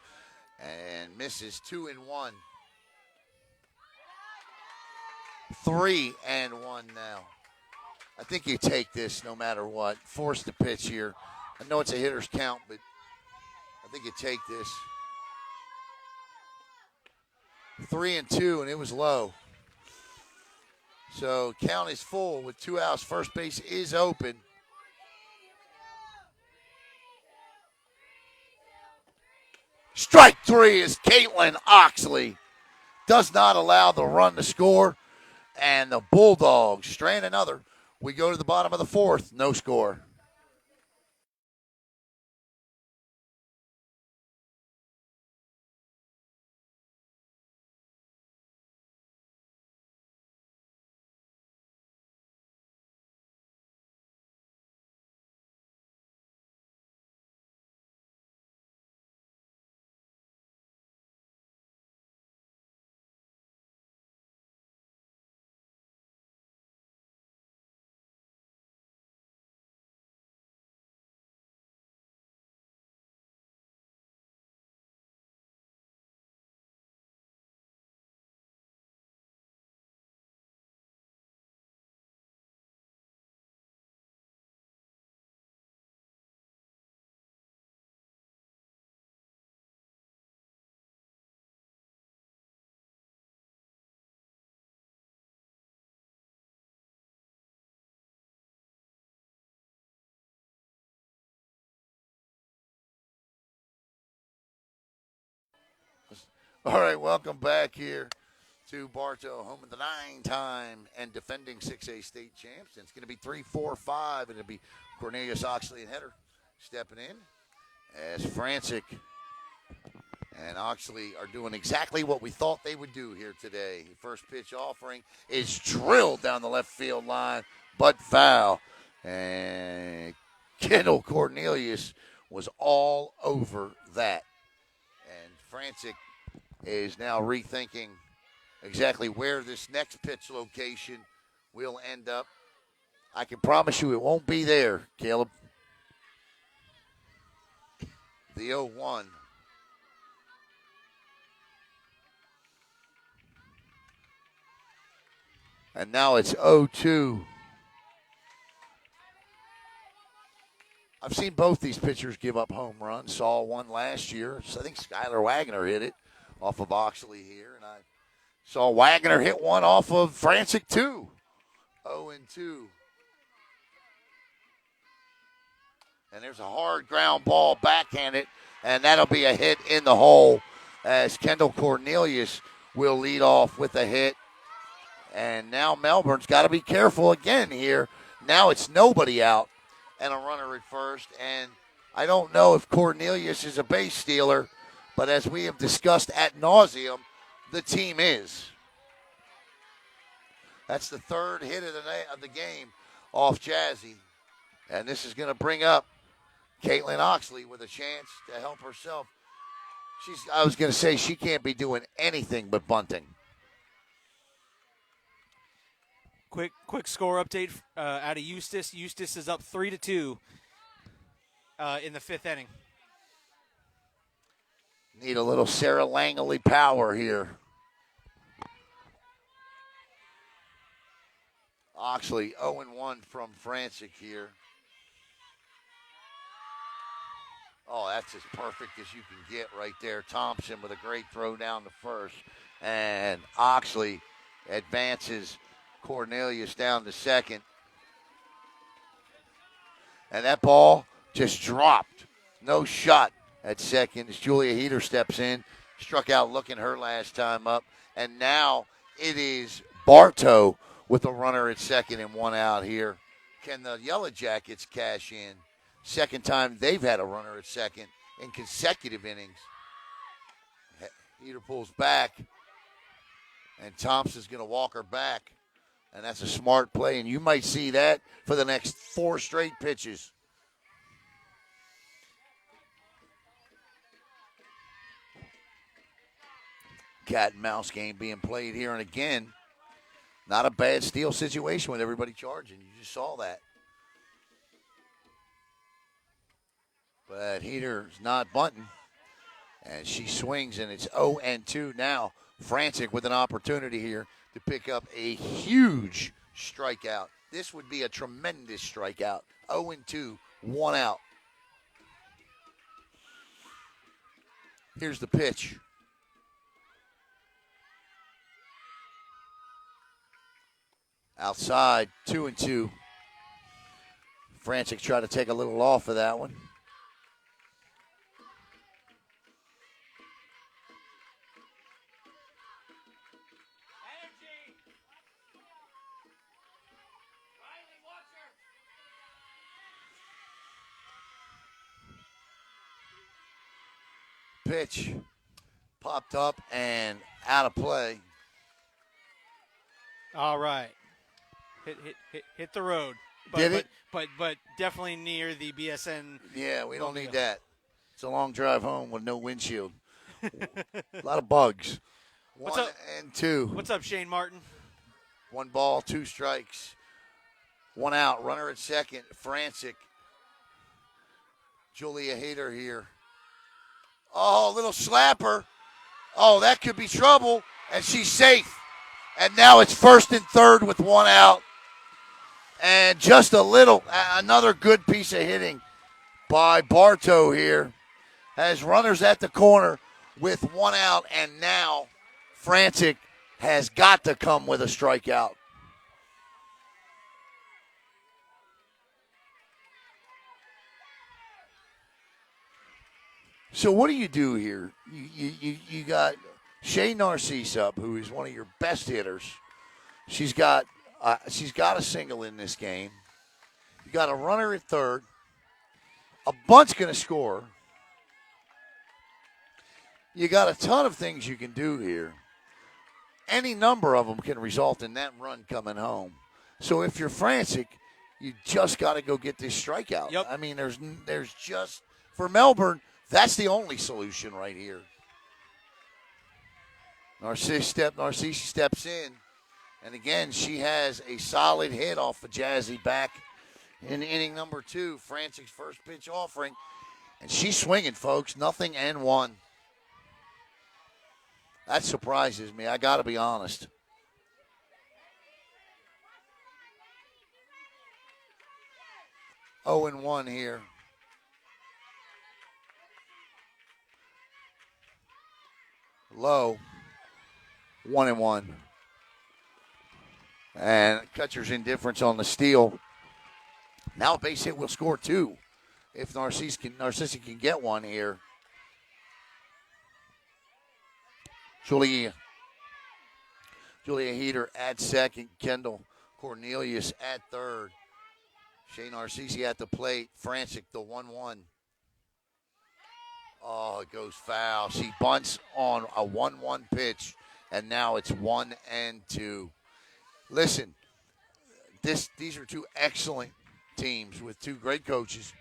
and misses. 2-1. 3-1 now. I think you take this no matter what. Force the pitch here. I know it's a hitter's count, but I think you take this. 3-2, and it was low. So count is full with 2 outs. First base is open. Strike 3 is Kaitlyn Oxley. Does not allow the run to score. And the Bulldogs strand another. We go to the bottom of the fourth. No score. All right, welcome back here to Bartow, home of the 9-time and defending 6A state champs. And it's going to be 3-4-5, and it'll be Cornelius Oxley and Header stepping in as Francik and Oxley are doing exactly what we thought they would do here today. First pitch offering is drilled down the left field line, but foul. And Kendall Cornelius was all over that. And Francik is now rethinking exactly where this next pitch location will end up. I can promise you it won't be there, Caleb. The 0-1. And now it's 0-2. I've seen both these pitchers give up home runs. Saw one last year. So I think Skylar Wagner hit it off of Oxley here. And I saw Wagner hit one off of Francik, too. 0-2. And there's a hard ground ball backhanded, and that'll be a hit in the hole as Kendall Cornelius will lead off with a hit. And now Melbourne's got to be careful again here. Now it's nobody out and a runner at first. And I don't know if Cornelius is a base stealer, but as we have discussed ad nauseum, the team is. That's the third hit of the game off Jazzy. And this is going to bring up Kaitlyn Oxley with a chance to help herself. I was going to say she can't be doing anything but bunting. Quick score update out of Eustis. Eustis is up 3-2 in the fifth inning. Need a little Sarah Langley power here. Oxley 0-1 from Francik here. Oh, that's as perfect as you can get right there. Thompson with a great throw down to first. And Oxley advances Cornelius down to second. And that ball just dropped. No shot at second as Julia Heater steps in. Struck out looking her last time up. And now it is Bartow with a runner at second and one out here. Can the Yellow Jackets cash in? Second time they've had a runner at second in consecutive innings. Heater pulls back, and Thompson's going to walk her back. And that's a smart play, and you might see that for the next 4 straight pitches. Cat and mouse game being played here, and again, not a bad steal situation with everybody charging. You just saw that. But Heater's not bunting, and she swings, and it's 0-2 now. Francik with an opportunity here to pick up a huge strikeout. This would be a tremendous strikeout. 0-2, one out. Here's the pitch. Outside, 2-2. Francik tried to take a little off of that one. Pitch popped up and out of play. All right. Hit the road. Did it? But definitely near the BSN. Yeah, we don't need that. It's a long drive home with no windshield. A lot of bugs. What's 1 up? and 2. What's up, Shane Martin? 1 ball, 2 strikes. 1 out. Runner at second. Francik. Julia Hader here. Oh, little slapper. Oh, that could be trouble. And she's safe. And now it's first and third with 1 out. And just another good piece of hitting by Bartow here. Has runners at the corner with 1 out. And now Francik has got to come with a strikeout. So what do you do here? You got Shay Narcisse up, who is one of your best hitters. She's got a single in this game. You got a runner at third. A bunt's going to score. You got a ton of things you can do here. Any number of them can result in that run coming home. So if you're Francik, You just got to go get this strikeout. Yep. I mean, there's just, for Melbourne, that's the only solution right here. Narcisse steps in, and again, she has a solid hit off of Jazzy back in inning number 2. Francik's first pitch offering, and she's swinging, folks. Nothing and one. That surprises me. I got to be honest. Oh and 1 here. Low. 1 and 1. And catcher's indifference on the steal. Now a base hit will score 2 if Narcisse can get one here. Julia Heater at second. Kendall Cornelius at third. Shea Narcisse at the plate. Francik, the 1-1. Oh, it goes foul. She bunts on a 1-1 pitch, and now it's 1 and 2. Listen, these are two excellent teams with two great coaches.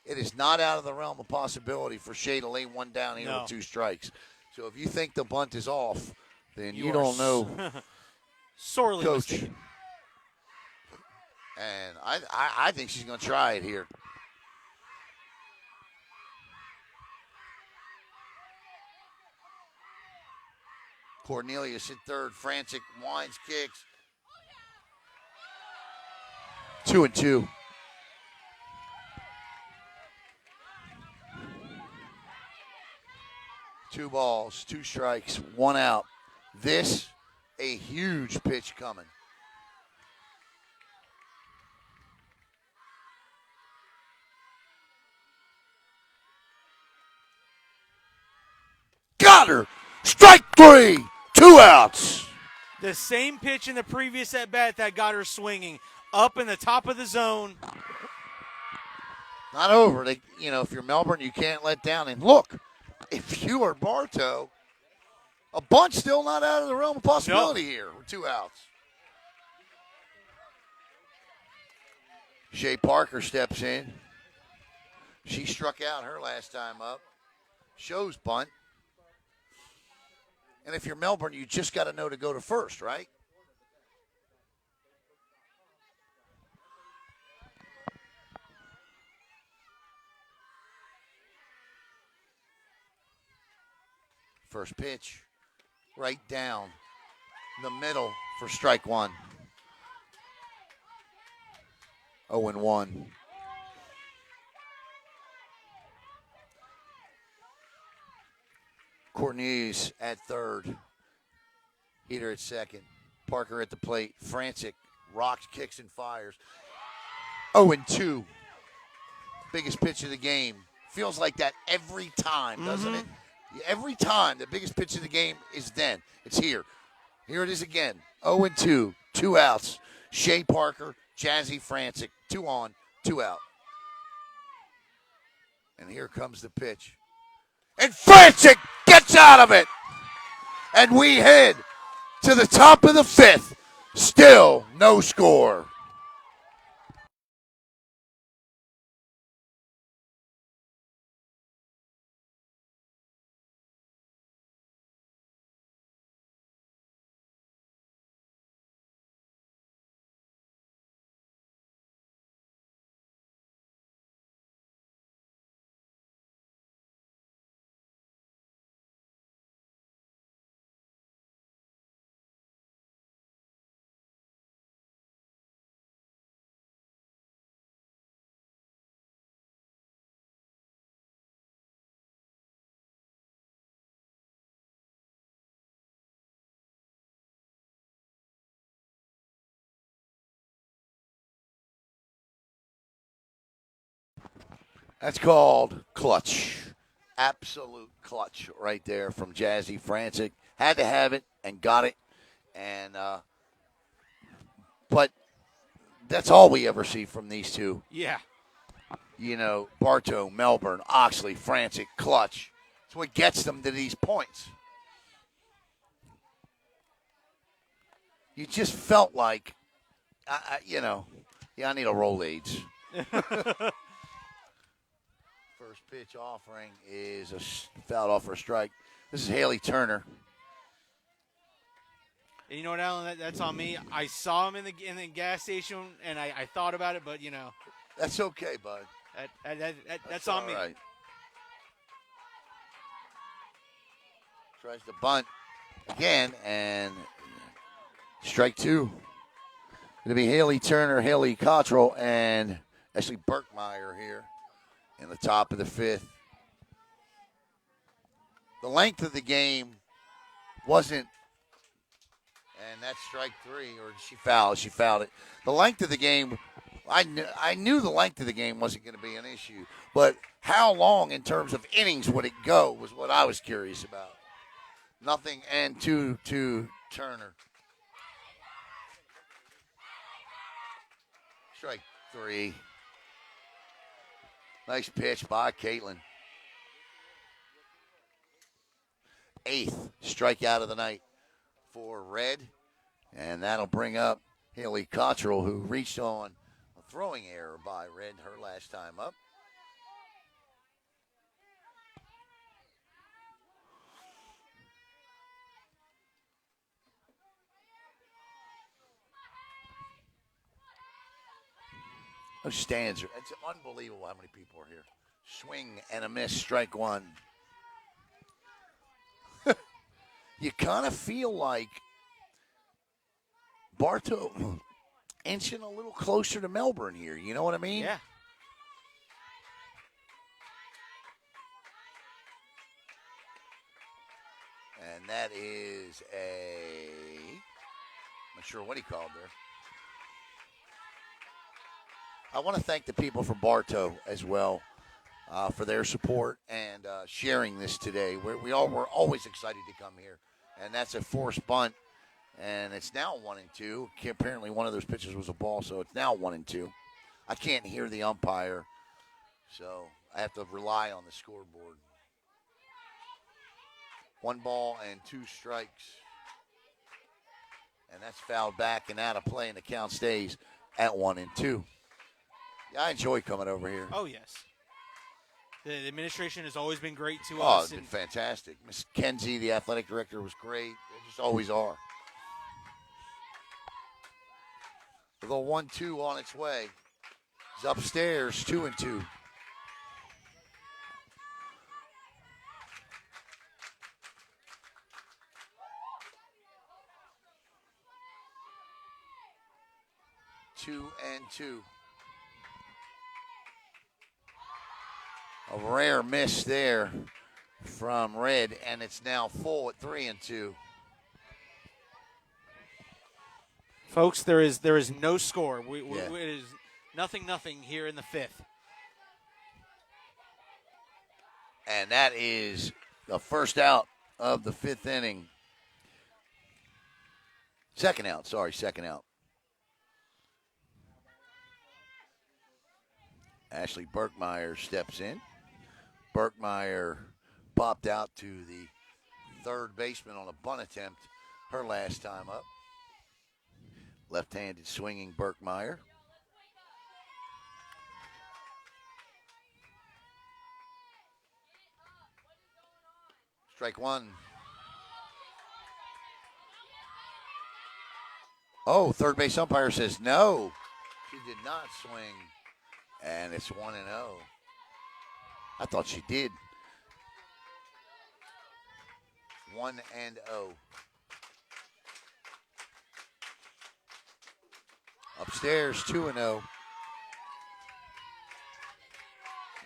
It is not out of the realm of possibility for Shea to lay one down here with 2 strikes. So if you think the bunt is off, then you don't know. Sorely Coach. mistaken. And I think she's going to try it here. Cornelius at third. Francik winds, kicks. 2 and 2. Two balls, 2 strikes, 1 out. This, a huge pitch coming. Got her. Strike 3. 2 outs. The same pitch in the previous at-bat that got her swinging. Up in the top of the zone. Not over. If you're Melbourne, you can't let down. And look, if you are Bartow, a bunt still not out of the realm of possibility here with 2 outs. Shea Parker steps in. She struck out her last time up. Shows bunt. And if you're Melbourne, you just got to know to go to first, right? First pitch, right down the middle for strike 1. 0 and 1. Cornelius at third. Heater at second. Parker at the plate. Francik rocks, kicks, and fires. 0 and 2. Biggest pitch of the game. Feels like that every time, doesn't it? Every time, the biggest pitch of the game is then. It's here. Here it is again. 0 and 2. 2 outs. Shea Parker, Jazzy Francik. 2 on, 2 out. And here comes the pitch. And Francik gets out of it. And we head to the top of the 5th. Still no score. That's called clutch. Absolute clutch right there from Jazzy Francik. Had to have it and got it. And but that's all we ever see from these two. Yeah. Bartow, Melbourne, Oxley, Francik, clutch. It's what gets them to these points. You just felt like, Yeah, I need a Rolaids. First pitch offering is fouled off for a strike. This is Haley Turner. And you know what, Alan? That's on me. I saw him in the gas station, and I thought about it, but That's okay, bud. that's on me. Right. Tries to bunt again, and strike two. It'll be Haley Turner, Haley Cottrell, and Ashley Burkmeyer here in the top of the fifth. The length of the game wasn't, and that's strike three, or she fouled it. The length of the game, I knew the length of the game wasn't going to be an issue, but how long in terms of innings would it go was what I was curious about. Nothing and two to Turner. Strike three. Nice pitch by Kaitlyn. 8th strikeout of the night for Red. And that'll bring up Haley Cottrell, who reached on a throwing error by Red her last time up. Those stands are, it's unbelievable how many people are here. Swing and a miss, strike one. You kind of feel like Bartow inching a little closer to Melbourne here. You know what I mean? Yeah. And that is I'm not sure what he called there. I want to thank the people from Bartow as well for their support and sharing this today. We're always excited to come here. And that's a forced bunt. And it's now 1-2. Apparently one of those pitches was a ball, so it's now 1-2. I can't hear the umpire, so I have to rely on the scoreboard. 1 ball and 2 strikes. And that's fouled back and out of play, and the count stays at 1-2. Yeah, I enjoy coming over here. Oh, yes. The administration has always been great to us. Oh, it's been fantastic. Miss Kenzie, the athletic director, was great. They just always are. The 1-2 on its way. It's upstairs, 2-2. A rare miss there from Red, and it's now full at 3-2. Folks, there is no score. It is 0-0 here in the 5th. And that is the first out of the 5th inning. Second out. Ashley Burkmeyer steps in. Burkmeyer popped out to the third baseman on a bunt attempt her last time up. Left-handed swinging Burkmeyer. Strike one. Oh, third base umpire says no. She did not swing. And it's 1-0. I thought she did. 1-0. Upstairs, 2-0.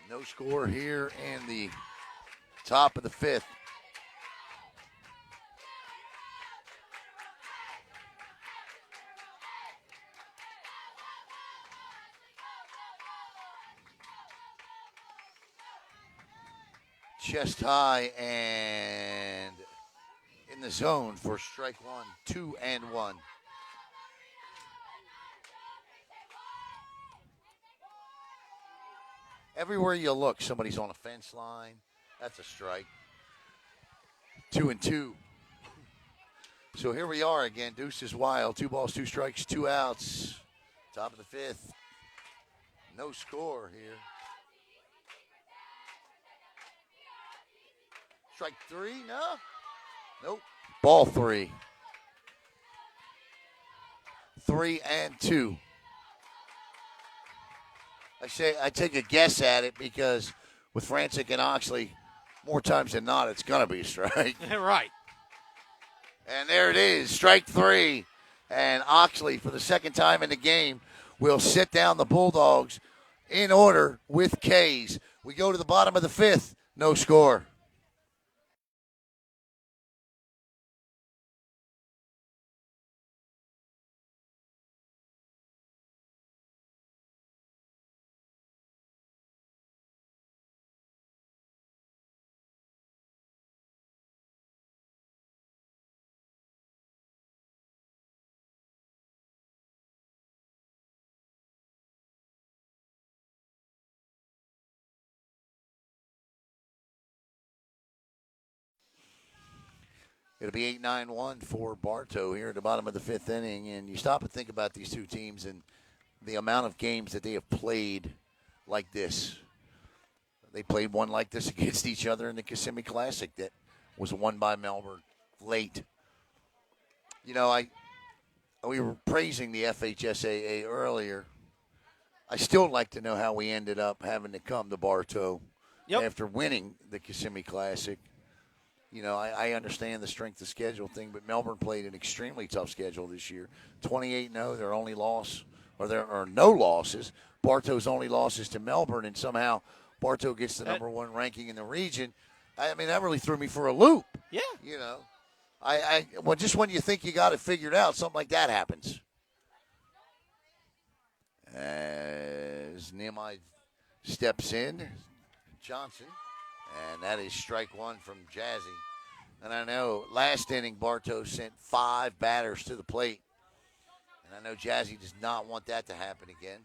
No score here in the top of the 5th. Chest high and in the zone for strike one, 2-1. Everywhere you look, somebody's on a fence line. That's a strike. 2-2. So here we are again. Deuce is wild. 2 balls, 2 strikes, 2 outs. Top of the fifth. No score here. Strike three, no? Nope. Ball three. 3-2. I take a guess at it because with Francik and Oxley, more times than not, it's going to be a strike. Right. And there it is, strike three. And Oxley, for the second time in the game, will sit down the Bulldogs in order with K's. We go to the bottom of the fifth, no score. It'll be 8-9-1 for Bartow here at the bottom of the fifth inning. And you stop and think about these two teams and the amount of games that they have played like this. They played one like this against each other in the Kissimmee Classic that was won by Melbourne late. You know, we were praising the FHSAA earlier. I still like to know how we ended up having to come to Bartow after winning the Kissimmee Classic. You know, I understand the strength of schedule thing, but Melbourne played an extremely tough schedule this year. 28-0, their only loss, or there are no losses. Bartow's only losses to Melbourne, and somehow Bartow gets the number one ranking in the region. I mean, that really threw me for a loop. Yeah. You know, well, just when you think you got it figured out, something like that happens. As Nehemiah steps in, Johnson. And that is strike one from Jazzy. And I know last inning Bartow sent 5 batters to the plate. And I know Jazzy does not want that to happen again.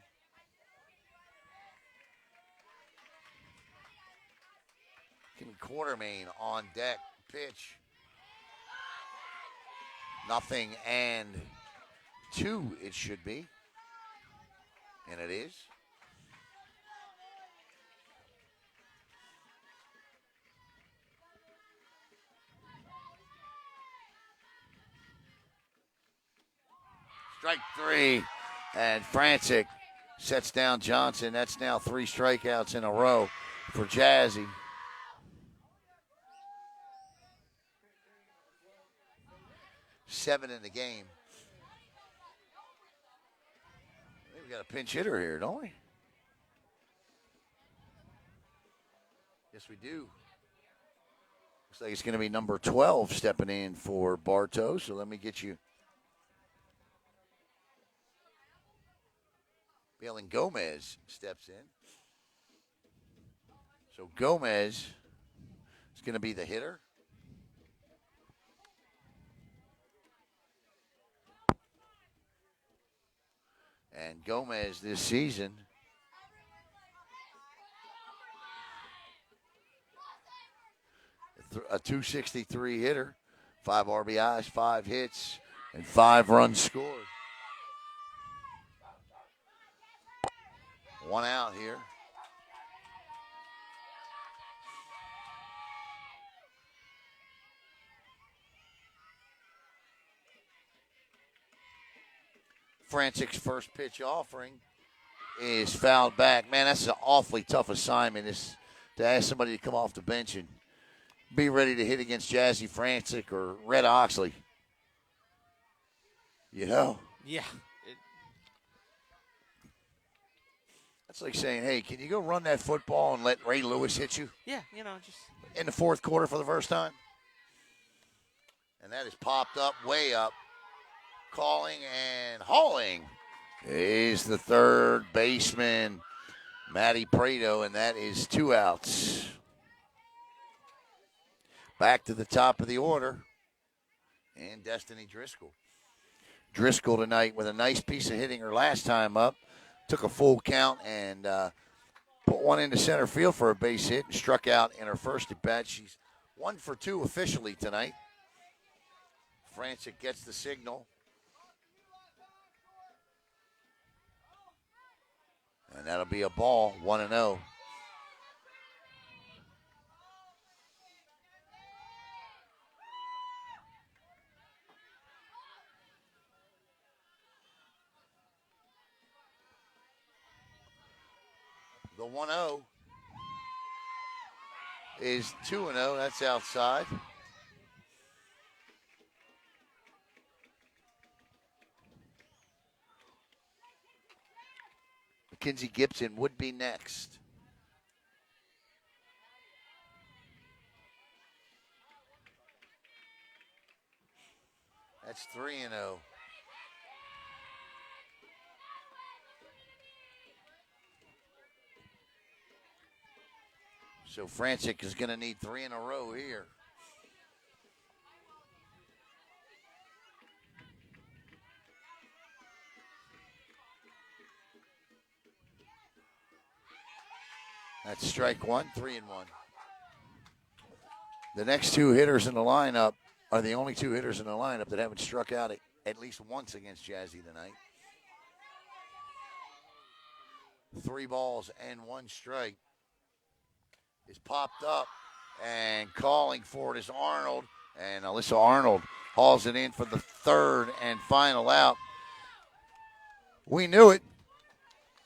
Quartermain on deck. Pitch. Nothing and 2 it should be. And it is. Strike 3, and Francik sets down Johnson. That's now 3 strikeouts in a row for Jazzy. Seven in the game. I think we got a pinch hitter here, don't we? Yes, we do. Looks like it's going to be number 12 stepping in for Bartow. So let me get you. Balen Gomez steps in. So Gomez is going to be the hitter. And Gomez this season a .263 hitter, 5 RBIs, 5 hits, and 5 runs scored. 1 out here. Francik's first pitch offering is fouled back. Man, that's an awfully tough assignment is to ask somebody to come off the bench and be ready to hit against Jazzy Francik or Red Oxley. You know? Yeah. That's like saying, hey, can you go run that football and let Ray Lewis hit you? Yeah, you know, just in the fourth quarter for the first time. And that is popped up, way up. Calling and hauling is the third baseman, Matty Prado, and that is 2 outs. Back to the top of the order, and Destiny Driscoll. Driscoll tonight with a nice piece of hitting her last time up. Took a full count and put one into center field for a base hit and struck out in her first at bat. She's 1 for 2 officially tonight. Francik gets the signal. And that'll be a ball, 1-0. The 1-0 is 2-0. That's outside. Mackenzie Gibson would be next. That's 3-0. So Francik is going to need 3 in a row here. That's strike one, 3-1. The next two hitters in the lineup are the only two hitters in the lineup that haven't struck out at least once against Jazzy tonight. 3 balls and 1 strike is popped up, and calling for it is Arnold. And Alyssa Arnold hauls it in for the third and final out. We knew it,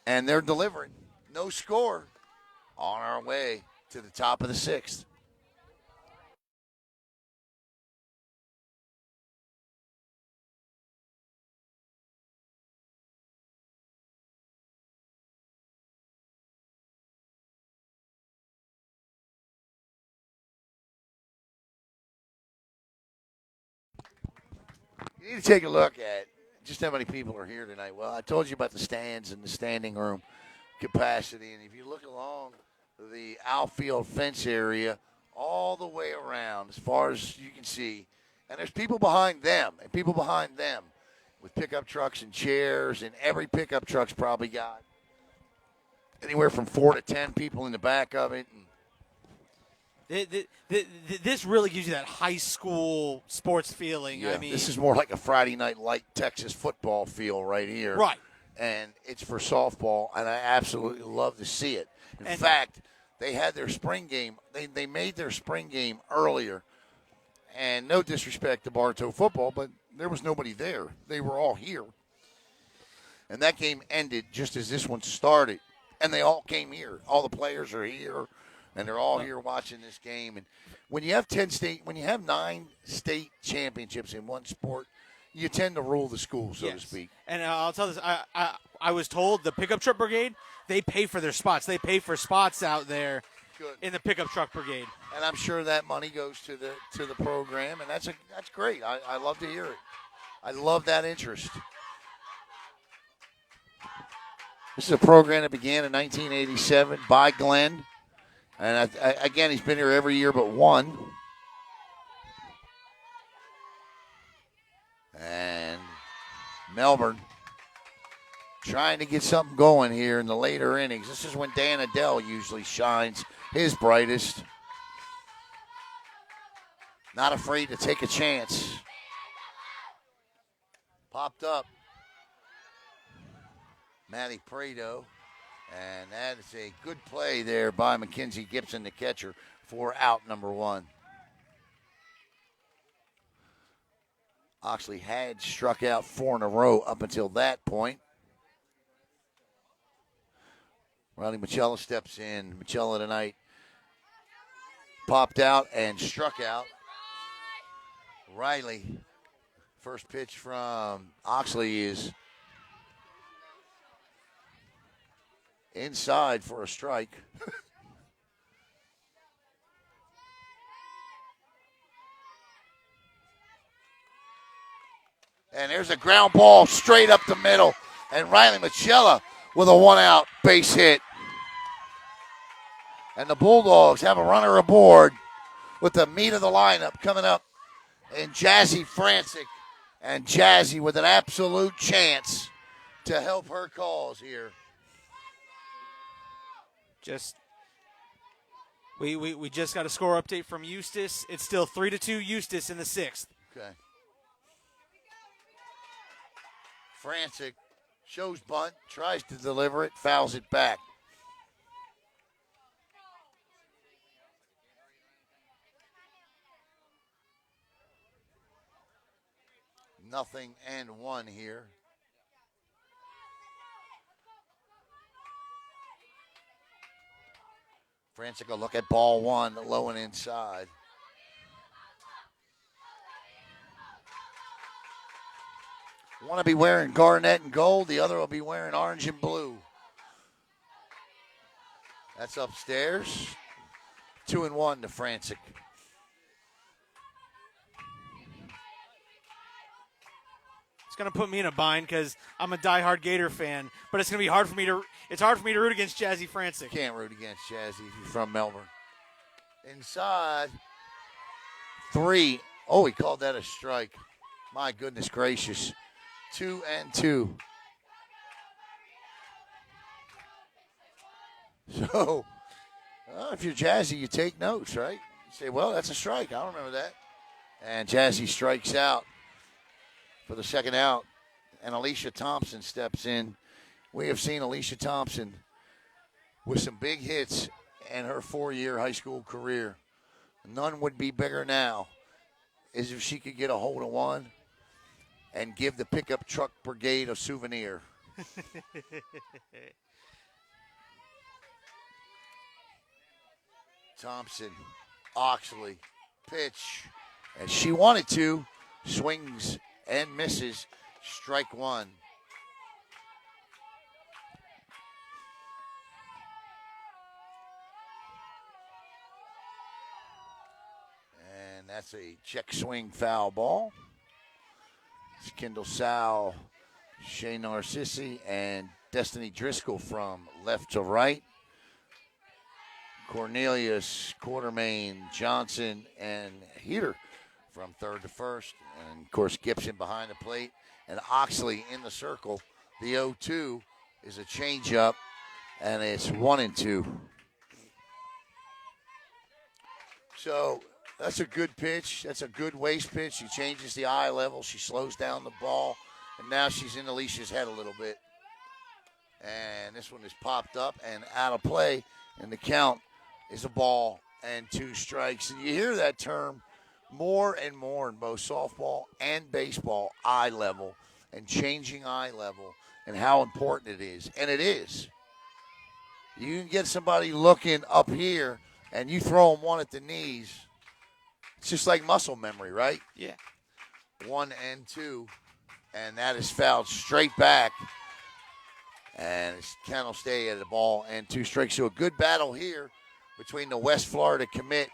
and they're delivering. No score. On our way to the top of the 6th. You need to take a look at just how many people are here tonight. Well, I told you about the stands and the standing room capacity, and if you look along the outfield fence area all the way around as far as you can see, and there's people behind them and people behind them with pickup trucks and chairs, and every pickup truck's probably got anywhere from 4 to 10 people in the back of it. This really gives you that high school sports feeling. Yeah, I mean, this is more like a Friday night light Texas football feel right here. Right. And it's for softball, and I absolutely love to see it. In fact, they had their spring game. They made their spring game earlier, and no disrespect to Bartow football, but there was nobody there. They were all here. And that game ended just as this one started, and they all came here. All the players are here. And they're all here watching this game. And when you have 9 state championships in one sport, you tend to rule the school, so to speak. And I'll tell this: I was told the pickup truck brigade, they pay for their spots. They pay for spots out there in the pickup truck brigade. And I'm sure that money goes to the program, and that's great. I love to hear it. I love that interest. This is a program that began in 1987 by Glenn. And again, he's been here every year but one. And Melbourne trying to get something going here in the later innings. This is when Dan Adell usually shines his brightest. Not afraid to take a chance. Popped up. Maddie Prado. And that is a good play there by Mackenzie Gibson, the catcher, for out number 1. Oxley had struck out 4 in a row up until that point. Riley Machella steps in. Machella tonight popped out and struck out. Riley, first pitch from Oxley is inside for a strike. And there's a ground ball straight up the middle. And Riley Machella with a 1-out base hit. And the Bulldogs have a runner aboard with the meat of the lineup coming up in Jazzy Francik. And Jazzy with an absolute chance to help her cause here. We just got a score update from Eustis. It's still 3-2 Eustis in the 6th. Okay. Francik Shows bunt, tries to deliver it, fouls it back. Nothing and one here. Francik will look at ball one, low and inside. One will be wearing garnet and gold. The other will be wearing orange and blue. That's upstairs. 2-1 to Francik. It's going to put me in a bind because I'm a diehard Gator fan, but it's going to be hard for me to. It's hard for me to root against Jazzy Francik. Can't root against Jazzy if you're from Melbourne. Inside. 3. Oh, he called that a strike. My goodness gracious. 2-2. So, if you're Jazzy, you take notes, right? You say, well, that's a strike. I don't remember that. And Jazzy strikes out for the second out. And Alicia Thompson steps in. We have seen Alicia Thompson with some big hits in her 4-year high school career. None would be bigger now as if she could get a hold of one and give the pickup truck brigade a souvenir. Thompson, Oxley, pitch, as she wanted to, swings and misses, strike one. And that's a check swing foul ball. It's Kendall Sow, Shea Narcissi, and Destiny Driscoll from left to right. Cornelius, Quartermain, Johnson, and Heater from third to first. And, of course, Gibson behind the plate. And Oxley in the circle. The 0-2 is a changeup, and it's 1-2. So that's a good pitch. That's a good waist pitch. She changes the eye level. She slows down the ball. And now she's in Alicia's head a little bit. And this one is popped up and out of play. And the count is a ball and 2 strikes. And you hear that term more and more in both softball and baseball, eye level and changing eye level and how important it is. And it is. You can get somebody looking up here and you throw them one at the knees. It's just like muscle memory, right? Yeah. 1-2. And that is fouled straight back. And it's Ken will stay at the ball and 2 strikes. So a good battle here between the West Florida commit,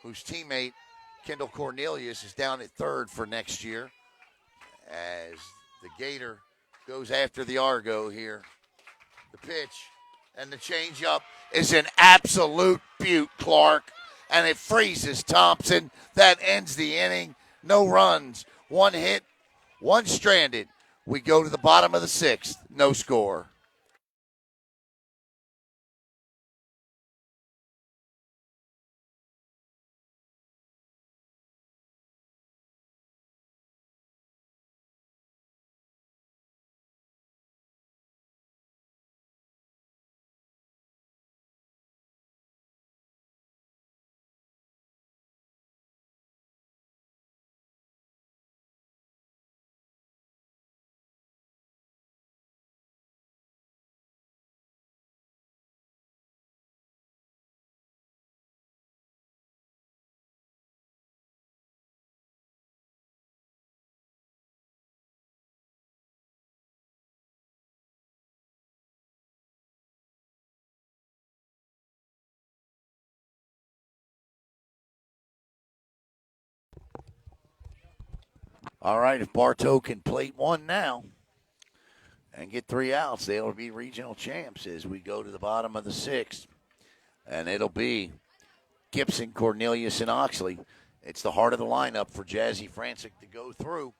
whose teammate, Kendall Cornelius, is down at third for next year, as the Gator goes after the Argo here. The pitch and the changeup is an absolute beaut, Clark, and it freezes Thompson. That ends the inning. No runs, 1 hit, 1 stranded. We go to the bottom of the 6th. No score. All right, if Bartow can plate one now and get 3 outs, they'll be regional champs as we go to the bottom of the 6th. And it'll be Gibson, Cornelius, and Oxley. It's the heart of the lineup for Jazzy Francik to go through.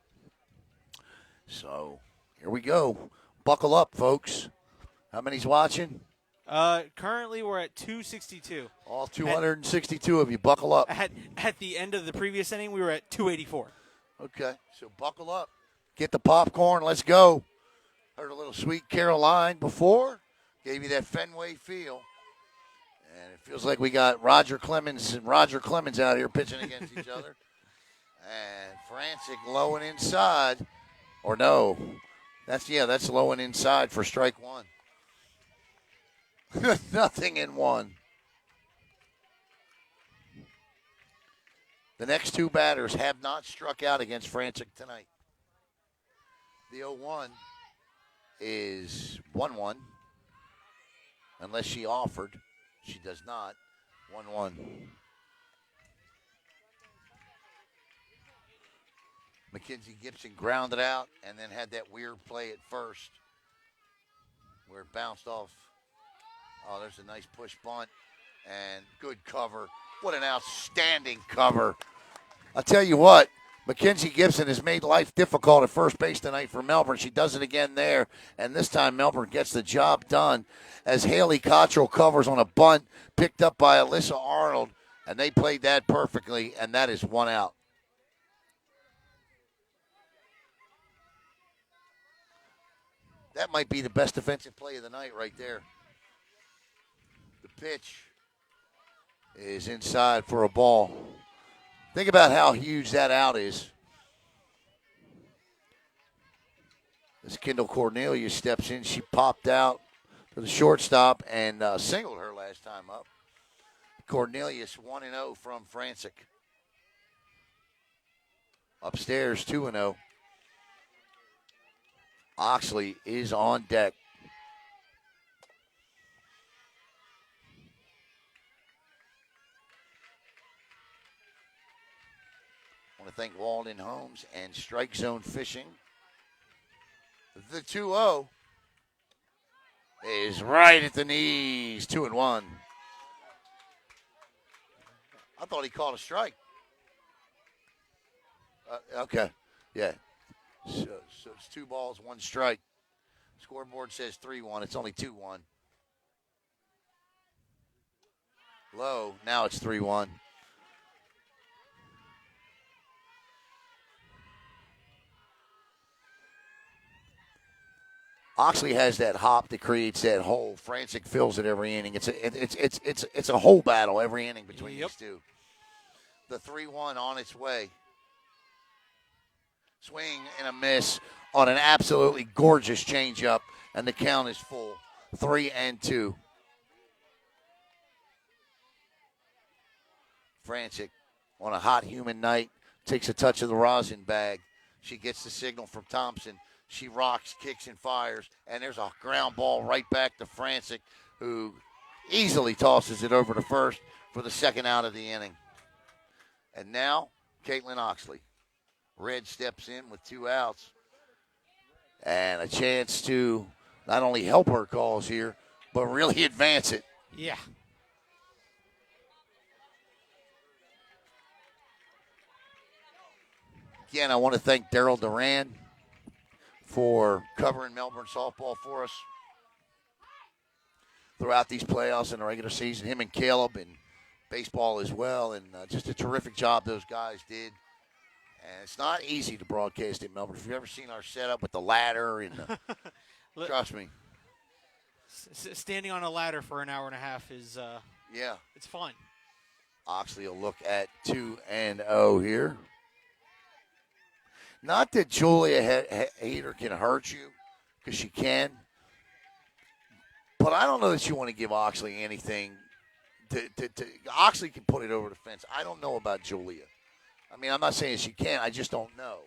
So here we go. Buckle up, folks. How many's watching? Currently, we're at 262. All 262 of you. Buckle up. At the end of the previous inning, we were at 284. Okay, so buckle up. Get the popcorn. Let's go. Heard a little Sweet Caroline before. Gave you that Fenway feel. And it feels like we got Roger Clemens and Roger Clemens out here pitching against each other. And Francik low and inside. Or no. That's low and inside for strike one. Nothing in one. The next two batters have not struck out against Francik tonight. The 0-1 is 1-1. Unless she offered. She does not. 1-1. Mackenzie Gibson grounded out and then had that weird play at first where it bounced off. Oh, there's a nice push bunt and good cover. What an outstanding cover. I'll tell you what, Mackenzie Gibson has made life difficult at first base tonight for Melbourne. She does it again there, and this time Melbourne gets the job done as Haley Cottrell covers on a bunt picked up by Alyssa Arnold, and they played that perfectly, and that is one out. That might be the best defensive play of the night right there. The pitch is inside for a ball. Think about how huge that out is. As Kendall Cornelius steps in, she popped out for the shortstop and singled her last time up. Cornelius 1-0 from Francik. Upstairs 2-0. Oxley is on deck. I want to thank Walden Homes and Strike Zone Fishing. The 2-0 is right at the knees. 2-1. I thought he called a strike. Okay. Yeah. So it's 2 balls, 1 strike. Scoreboard says 3-1. It's only 2-1. Low. Now it's 3-1. Oxley has that hop that creates that hole. Francik fills it every inning. It's a whole battle every inning between these two. The 3-1 on its way. Swing and a miss on an absolutely gorgeous changeup, and the count is full. 3-2. Francik on a hot, humid night takes a touch of the rosin bag. She gets the signal from Thompson. She rocks, kicks, and fires, and there's a ground ball right back to Francik, who easily tosses it over to first for the second out of the inning. And now, Kaitlyn Oxley. Red steps in with 2 outs and a chance to not only help her cause here, but really advance it. Yeah. Again, I want to thank Daryl Duran for covering Melbourne softball for us throughout these playoffs and the regular season. Him and Caleb and baseball as well, and just a terrific job those guys did. And it's not easy to broadcast in Melbourne. If you've ever seen our setup with the ladder and trust me. Standing on a ladder for an hour and a half is it's fun. Oxley will look at 2-0 here. Not that Julia Hader can hurt you, because she can. But I don't know that you want to give Oxley anything. Oxley can put it over the fence. I don't know about Julia. I mean, I'm not saying she can't. I just don't know.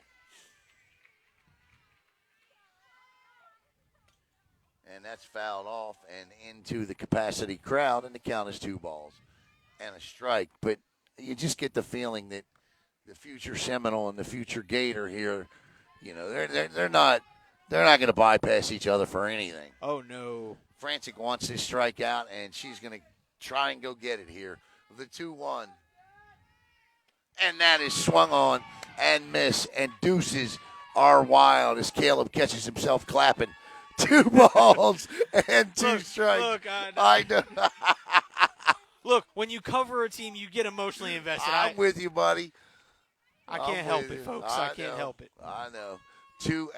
And that's fouled off and into the capacity crowd, and the count is 2 balls and a strike. But you just get the feeling that the future Seminole and the future Gator here, you know, they're not going to bypass each other for anything. Oh no. Francik wants this strikeout, and she's going to try and go get it here. The 2-1. And that is swung on and miss, and deuces are wild as Caleb catches himself clapping. 2 balls and 2 strikes. Look, I know. Look, when you cover a team, you get emotionally invested. I'm with you, buddy. I can't help it, folks. I can't help it. I know. 2-2,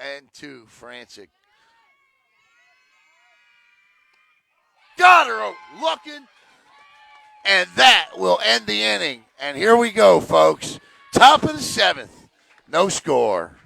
Francik. got her looking. And that will end the inning. And here we go, folks. Top of the 7th. No score.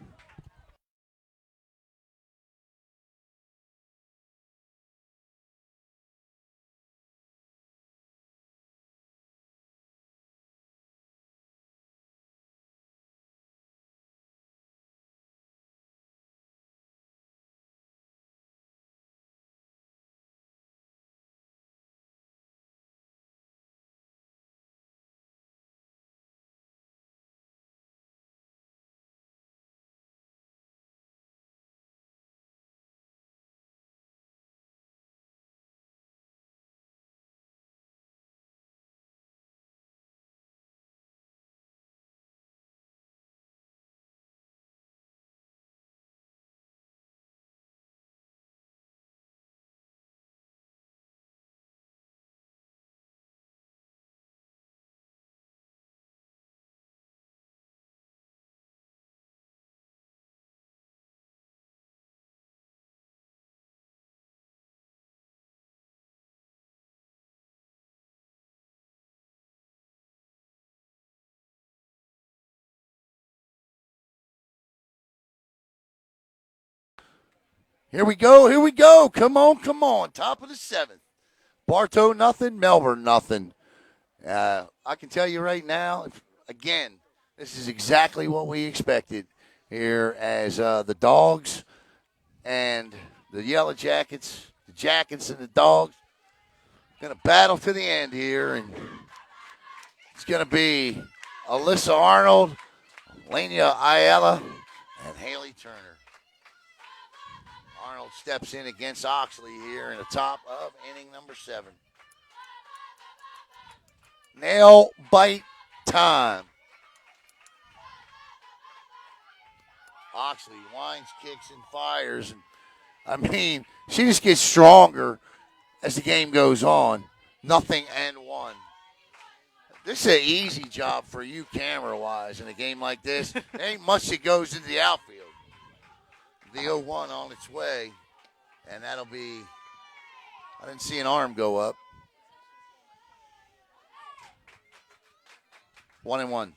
Here we go. Come on. Top of the 7th. Bartow nothing, Melbourne nothing. I can tell you right now, again, this is exactly what we expected here as the Dogs and the Yellow Jackets, the Jackets and the Dogs, going to battle to the end here. And it's going to be Alyssa Arnold, Lania Ayala, and Haley Turner. Arnold steps in against Oxley here in the top of inning number 7. Nail bite time. Oxley winds, kicks, and fires. And I mean, she just gets stronger as the game goes on. Nothing and one. This is an easy job for you camera-wise in a game like this. There ain't much that goes into the outfield. The 0-1 on its way, and that'll be, I didn't see an arm go up. 1-1.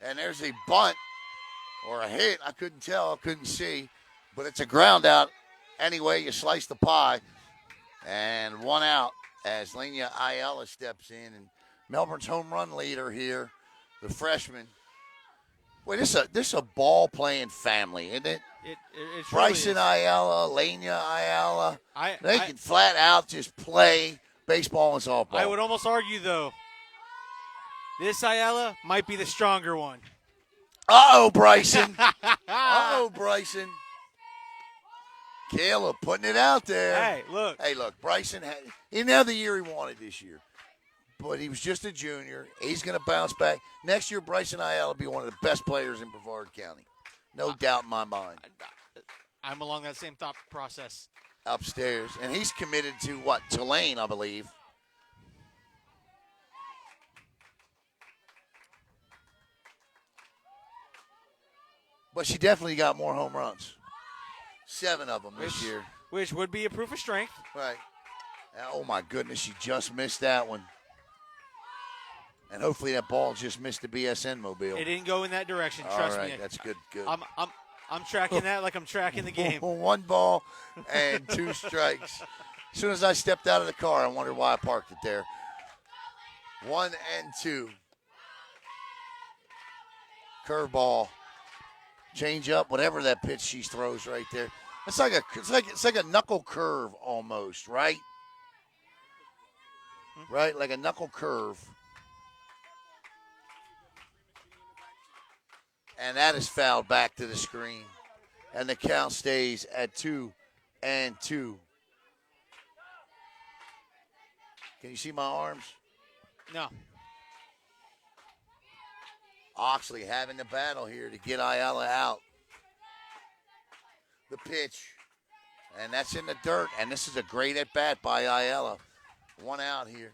And there's a bunt or a hit. I couldn't tell. I couldn't see. But it's a ground out. Anyway, you slice the pie. And 1 out as Lania Ayala steps in. And Melbourne's home run leader here, the freshman. Wait, this is a ball-playing family, isn't it? It Bryson really Ayala, Lania Ayala. They I can flat out just play baseball and softball. I would almost argue, though, this Ayala might be the stronger one. Uh-oh, Bryson. Bryson. Caleb putting it out there. Hey, look, Bryson, he didn't have the year he wanted this year, but he was just a junior. He's going to bounce back. Next year, Bryson Ayala will be one of the best players in Brevard County. No doubt in my mind. I'm along that same thought process. Upstairs. And he's committed to, Tulane, I believe. But she definitely got more home runs. 7 of them this year. Which would be a proof of strength. Right. Oh, my goodness, she just missed that one. And hopefully that ball just missed the BSN mobile. It didn't go in that direction, trust me. That's good. I'm tracking that like I'm tracking the game. 1 ball and 2 strikes. As soon as I stepped out of the car, I wondered why I parked it there. 1 and 2. Curveball. Change up, whatever that pitch she throws right there. It's like a knuckle curve almost, right? Right, like a knuckle curve. And that is fouled back to the screen. And the count stays at 2 and 2. Can you see my arms? No. Oxley having the battle here to get Ayala out. The pitch. And that's in the dirt. And this is a great at-bat by Ayala. 1 out here.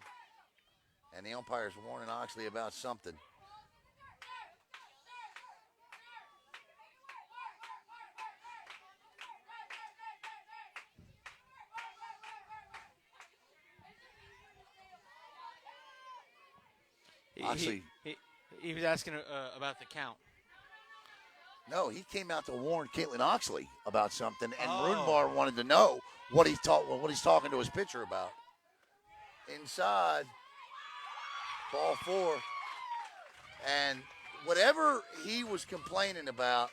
And the umpire's warning Oxley about something. Oxley. He was asking about the count. No, he came out to warn Kaitlyn Oxley about something, and Oh. Rudenbar wanted to know what he's talking to his pitcher about. Inside, ball 4, and whatever he was complaining about,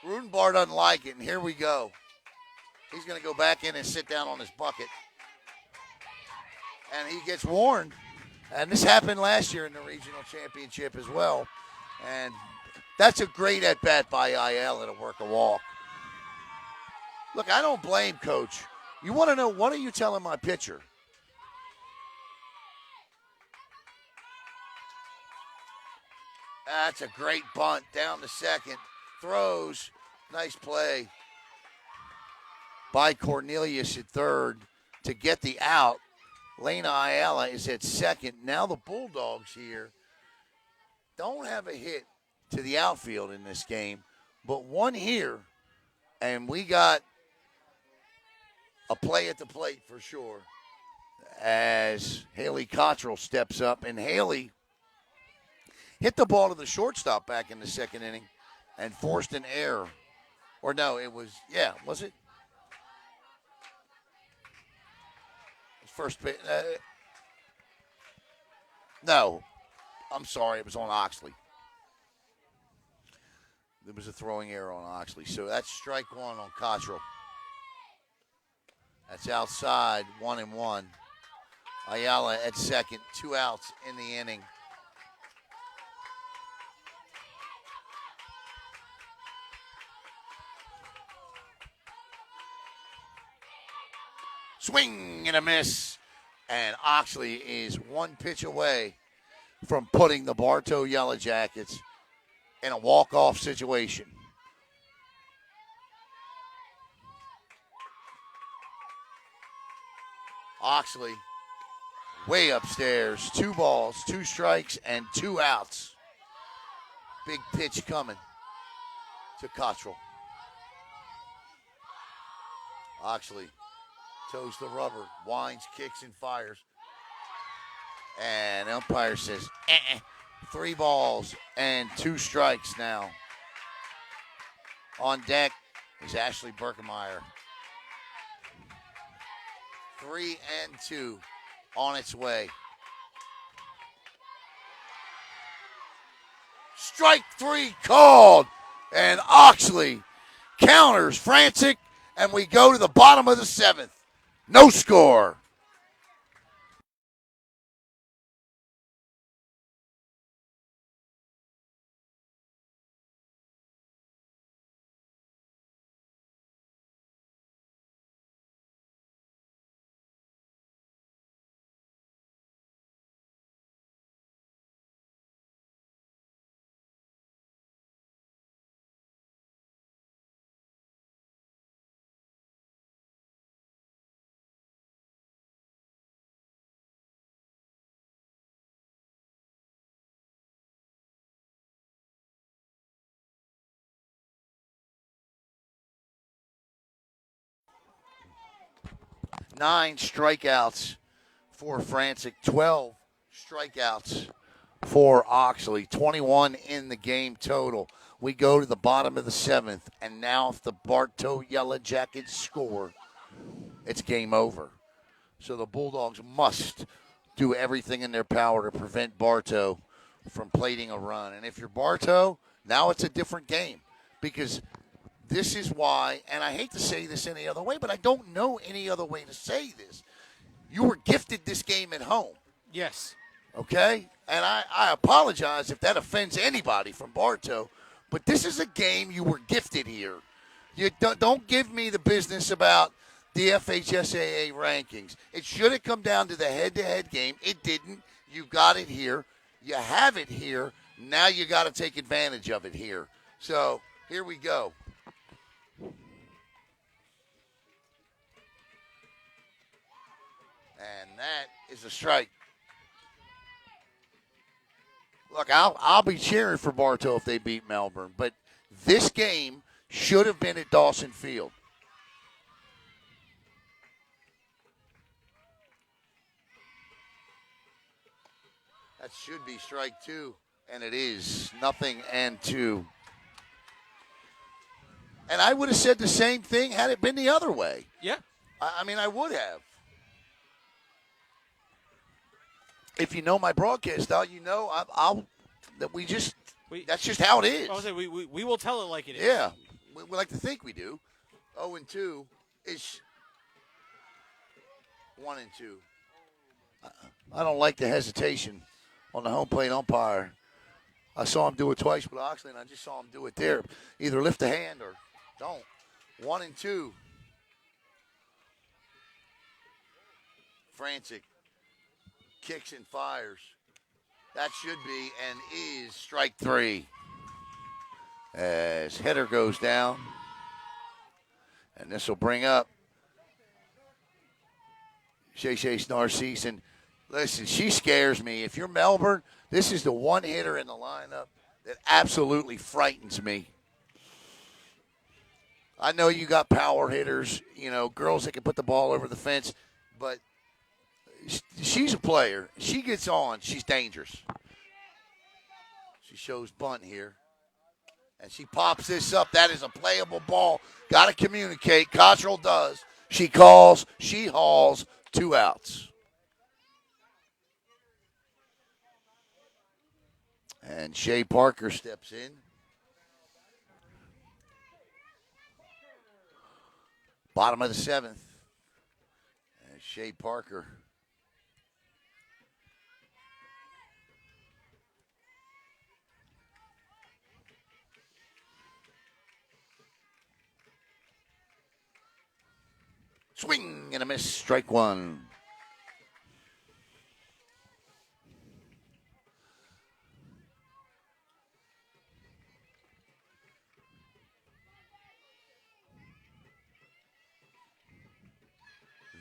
Rudenbar doesn't like it, and here we go. He's going to go back in and sit down on his bucket, and he gets warned. And this happened last year in the regional championship as well. And that's a great at-bat by Ayala to work a walk. Look, I don't blame Coach. You want to know, what are you telling my pitcher? That's a great bunt down to second. Throws. Nice play by Cornelius at third to get the out. Lena Ayala is at second. Now the Bulldogs here don't have a hit to the outfield in this game, but one here, and we got a play at the plate for sure as Haley Cottrell steps up, and Haley hit the ball to the shortstop back in the second inning and forced an error. Or no, it was, was it? First pitch. No, I'm sorry. It was on Oxley. There was a throwing error on Oxley. So that's strike 1 on Cottrell. That's outside, 1-1. Ayala at second, 2 outs in the inning. Swing and a miss. And Oxley is one pitch away from putting the Bartow Yellow Jackets in a walk-off situation. Oxley way upstairs. 2 balls, 2 strikes, and 2 outs. Big pitch coming to Cottrell. Oxley toes the rubber, winds, kicks, and fires. And umpire says, 3 balls and 2 strikes now. On deck is Ashley Berkemeyer. 3-2 on its way. Strike 3 called, and Oxley counters Francik, and we go to the bottom of the 7th. No score. Nine strikeouts for Francik, 12 strikeouts for Oxley, 21 in the game total. We go to the bottom of the 7th, and now if the Bartow Yellow Jackets score, it's game over. So the Bulldogs must do everything in their power to prevent Bartow from plating a run. And if you're Bartow, now it's a different game, because this is why, and I hate to say this any other way, but I don't know any other way to say this. You were gifted this game at home. Yes. Okay? And I apologize if that offends anybody from Bartow, but this is a game you were gifted here. You don't give me the business about the FHSAA rankings. It should have come down to the head-to-head game. It didn't. You got it here. You have it here. Now you got to take advantage of it here. So here we go. And that is a strike. Look, I'll be cheering for Bartow if they beat Melbourne, but this game should have been at Dawson Field. That should be strike 2, and it is 0-2. And I would have said the same thing had it been the other way. Yeah. I mean, I would have. If you know my broadcast style, you know that's just how it is. I was say we will tell it like it is. Yeah, we like to think we do. 0-2 is 1-2. I don't like the hesitation on the home plate umpire. I saw him do it twice with Oxley, and I just saw him do it there. Either lift the hand or don't. 1-2. Francik kicks and fires. That should be and is strike 3. As hitter goes down. And this will bring up Shay Narcisse. And listen, she scares me. If you're Melbourne, this is the one hitter in the lineup that absolutely frightens me. I know you got power hitters, girls that can put the ball over the fence, but she's a player. She gets on. She's dangerous. She shows bunt here. And she pops this up. That is a playable ball. Got to communicate. Cottrell does. She calls. She hauls. 2 outs. And Shay Parker steps in. Bottom of the 7th. And Shay Parker. Swing and a miss. Strike 1.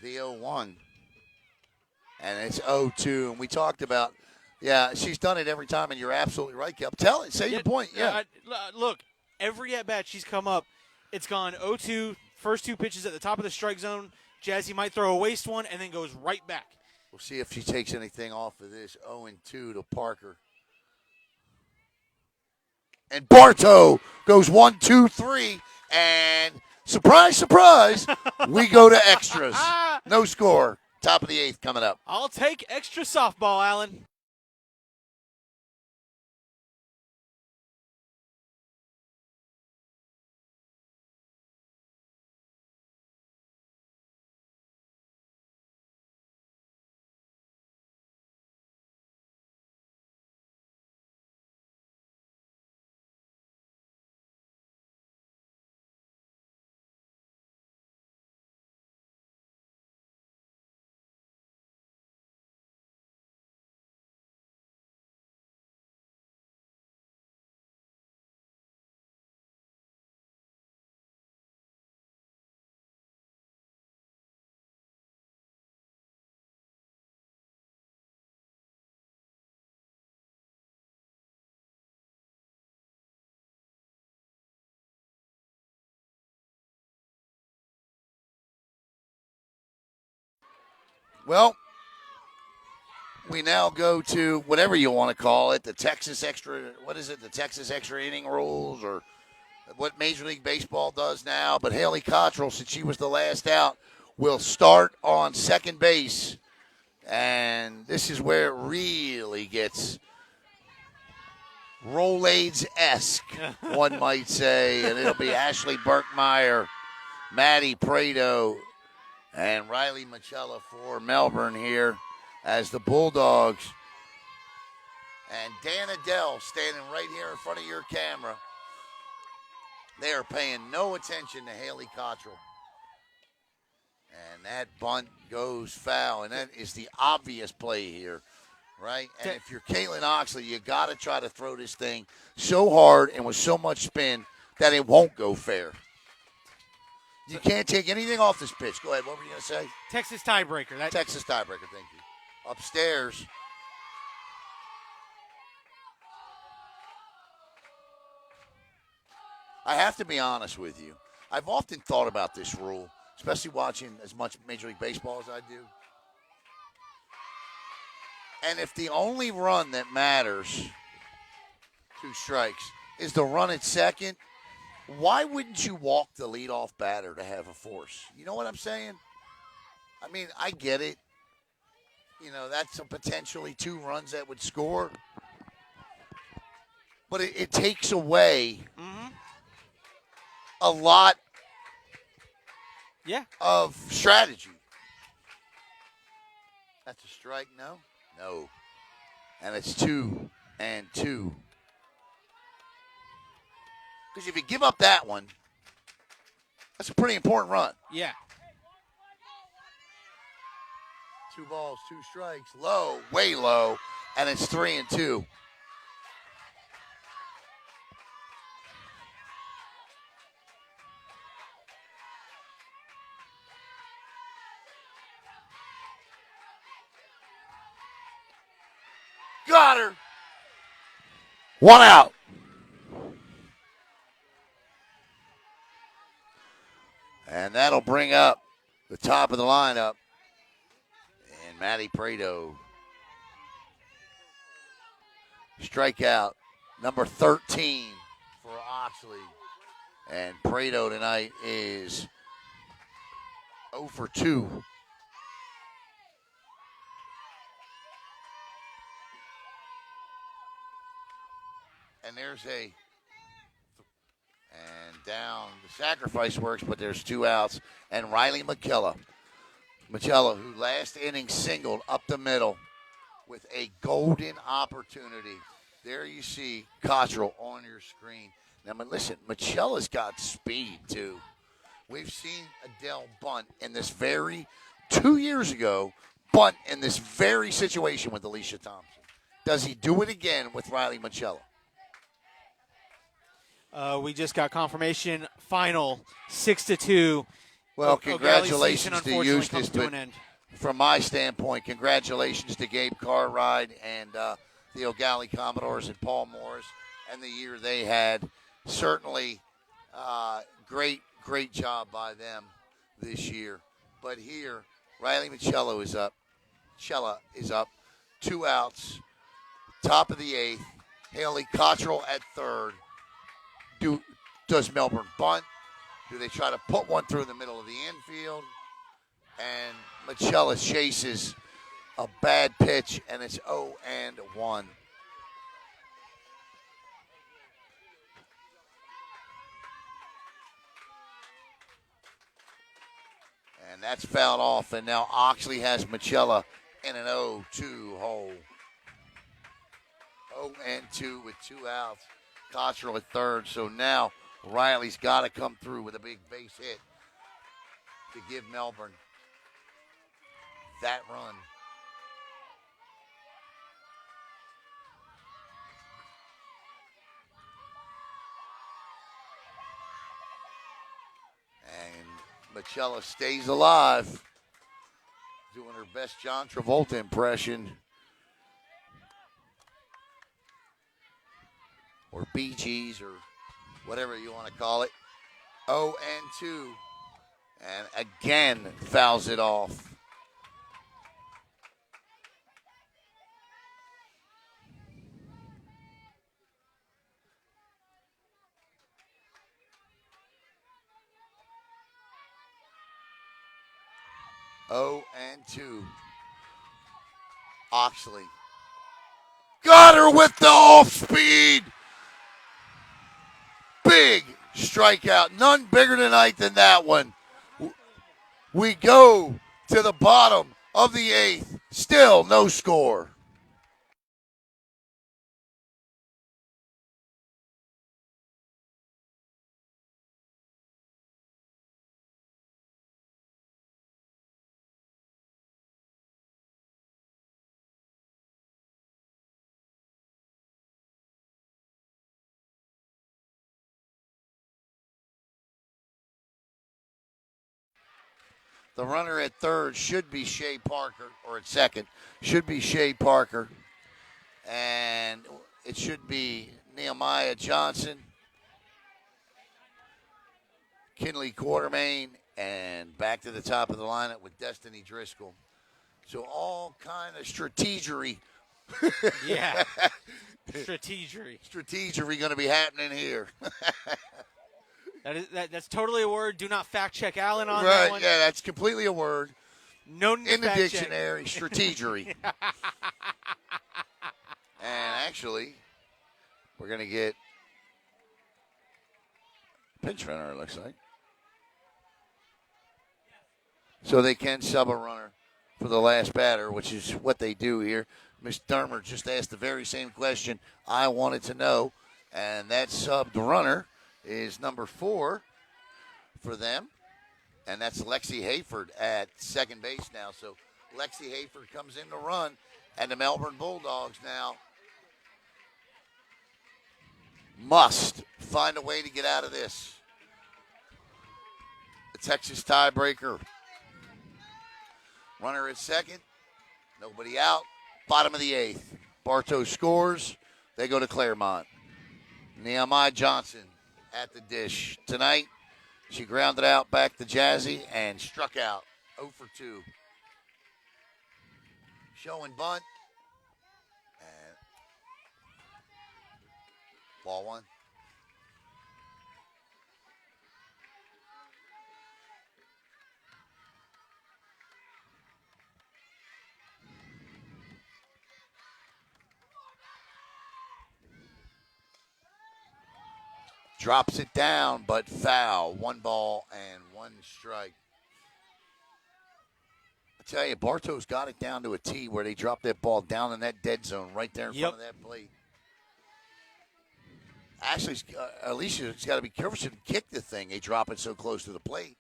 The 0-1. And it's 0-2. And we talked about, she's done it every time, and you're absolutely right, Kel. Tell it. Say your point. Yeah. Look, every at-bat she's come up, it's gone 0-2, first 2 pitches at the top of the strike zone. Jazzy might throw a waste one and then goes right back. We'll see if she takes anything off of this. 0-2 to Parker. And Bartow goes 1, 2, 3, and surprise, surprise, we go to extras. No score. Top of the 8th coming up. I'll take extra softball, Alan. Well, we now go to whatever you want to call it, the Texas extra, the Texas extra inning rules, or what Major League Baseball does now. But Haley Cottrell, since she was the last out, will start on second base. And this is where it really gets Rolaids-esque, one might say. And it'll be Ashley Burkmeyer, Maddie Prado, and Riley Machella for Melbourne here as the Bulldogs. And Dan Adele standing right here in front of your camera. They are paying no attention to Haley Cottrell. And that bunt goes foul. And that is the obvious play here, right? And if you're Kaitlyn Oxley, you got to try to throw this thing so hard and with so much spin that it won't go fair. You can't take anything off this pitch. Go ahead. What were you going to say? Texas tiebreaker. Texas tiebreaker. Thank you. Upstairs. I have to be honest with you. I've often thought about this rule, especially watching as much Major League Baseball as I do. And if the only run that matters, 2 strikes, is the run at second, why wouldn't you walk the leadoff batter to have a force? You know what I'm saying? I mean, I get it. You know, that's a potentially 2 runs that would score. But it takes away a lot of strategy. That's a strike, no? No. And it's 2-2. Because if you give up that one, that's a pretty important run. Yeah. 2 balls, 2 strikes, low, way low, and it's 3-2. Got her. 1 out. And that'll bring up the top of the lineup. And Matty Prado. Strikeout number 13 for Oxley. And Prado tonight is 0 for 2. And there's and down the sacrifice works, but there's 2 outs. And Riley Machella, who last inning singled up the middle with a golden opportunity. There you see Cottrell on your screen. Now, listen, Machella's got speed, too. We've seen Adele bunt in this 2 years ago, bunt in this very situation with Alicia Thompson. Does he do it again with Riley Machella? We just got confirmation. Final 6-2. Well, congratulations to Eustis, to an end. From my standpoint, congratulations to Gabe Cartwright and the O'Galley Commodores and Paul Morris and the year they had. Certainly, great job by them this year. But here, Riley Machella is up. 2 outs. Top of the 8th. Haley Cottrell at third. Does Melbourne bunt? Do they try to put one through the middle of the infield? And Machella chases a bad pitch, and it's 0-1. And that's fouled off, and now Oxley has Machella in an 0-2 hole. 0-2 with 2 outs. Cottrell at third, so now Riley's got to come through with a big base hit to give Melbourne that run. And Machella stays alive, doing her best John Travolta impression. Or Bee Gees, or whatever you want to call it. 0-2. And again, fouls it off. Oh and 2. Oxley. Got her with the off speed. Big strikeout. None bigger tonight than that one. We go to the bottom of the 8th. Still no score. The runner at third should be Shea Parker, or at second, should be Shea Parker. And it should be Nehemiah Johnson, Kinley Quartermain, and back to the top of the lineup with Destiny Driscoll. So all kind of strategery. Yeah. Strategery going to be happening here. That's totally a word. Do not fact check Allen on Right, that one. yeah, that's completely a word. No need to In the fact check. dictionary, strategery. And actually, we're going to get pinch runner, it looks like. So they can sub a runner for the last batter, which is what they do here. Ms. Dermer just asked the very same question I wanted to know, and that subbed runner is number 4 for them, and that's Lexi Hayford at second base now. So Lexi Hayford comes in to run, and the Melbourne Bulldogs now must find a way to get out of this. The Texas tiebreaker. Runner at second. Nobody out. Bottom of the 8th. Bartow scores. They go to Claremont. Nehemiah Johnson at the dish. Tonight, she grounded out back to Jazzy and struck out 0 for 2. Showing bunt. And ball 1. Drops it down, but foul. 1 ball and 1 strike. I tell you, Bartow's got it down to a T where they drop that ball down in that dead zone right there in front of that plate. Actually, Alicia's got to be careful. She didn't kick the thing. They drop it so close to the plate.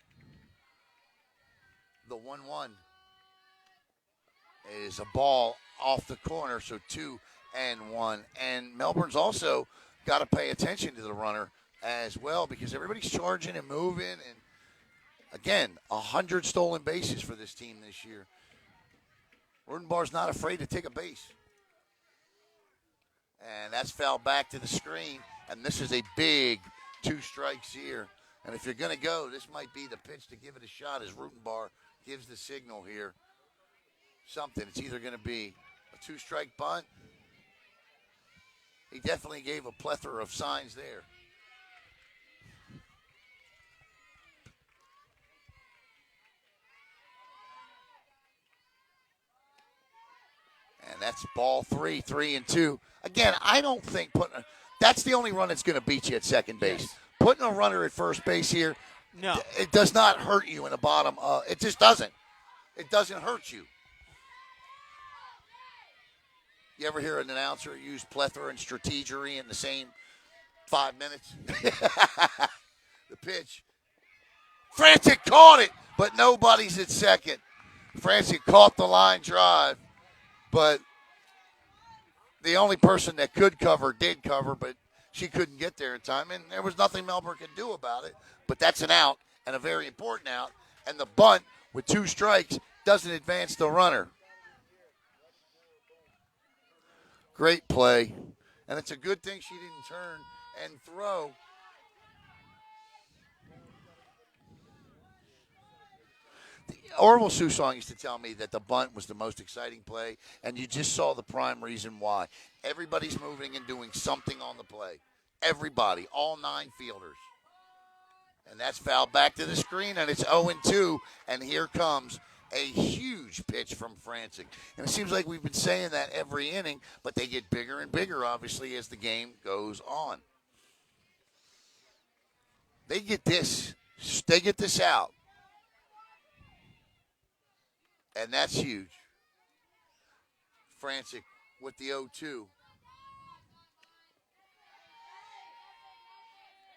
The 1-1 is a ball off the corner, so 2-1. And Melbourne's also got to pay attention to the runner as well because everybody's charging and moving. And, again, 100 stolen bases for this team this year. Rudenbar's not afraid to take a base. And that's fouled back to the screen. And this is a big 2 strikes here. And if you're going to go, this might be the pitch to give it a shot as Rutenbar gives the signal here. Something. It's either going to be a 2-strike bunt. He definitely gave a plethora of signs there. And that's ball 3, 3-2. Again, I don't think that's the only run that's going to beat you at second base. Yes. Putting a runner at first base here, no, it does not hurt you in the bottom. It just doesn't. It doesn't hurt you. You ever hear an announcer use plethora and strategery in the same 5 minutes? The pitch. Francik caught it, but nobody's at second. Francik caught the line drive, but the only person that could cover did cover, but she couldn't get there in time, and there was nothing Melbourne could do about it. But that's an out, and a very important out, and the bunt with 2 strikes doesn't advance the runner. Great play, and it's a good thing she didn't turn and throw. Orville Susong used to tell me that the bunt was the most exciting play, and you just saw the prime reason why. Everybody's moving and doing something on the play. Everybody, all 9 fielders. And that's fouled back to the screen, and it's 0-2, and here comes a huge pitch from Francik. And it seems like we've been saying that every inning, but they get bigger and bigger, obviously, as the game goes on. They get this out. And that's huge. Francik with the 0-2.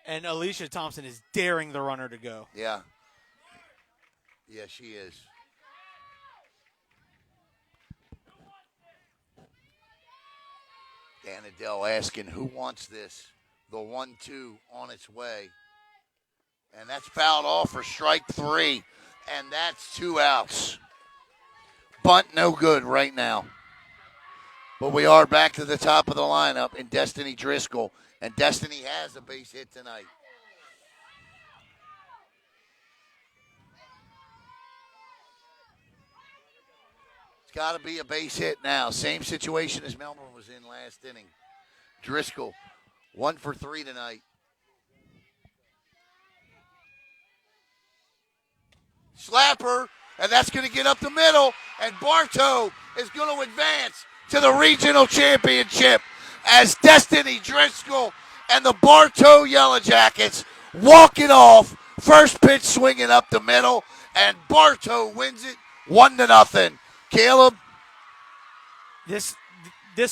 And Alicia Thompson is daring the runner to go. Yeah. Yeah, she is. Dan Adele asking who wants this. The 1-2 on its way. And that's fouled off for strike 3. And that's 2 outs. Bunt no good right now. But we are back to the top of the lineup in Destiny Driscoll. And Destiny has a base hit tonight. It's got to be a base hit now. Same situation as Melbourne was in last inning. Driscoll, 1 for 3 tonight. Slapper, and that's going to get up the middle, and Bartow is going to advance to the regional championship as Destiny Driscoll and the Bartow Yellow Jackets walk it off. First pitch swinging up the middle, and Bartow wins it 1-0. Caleb? This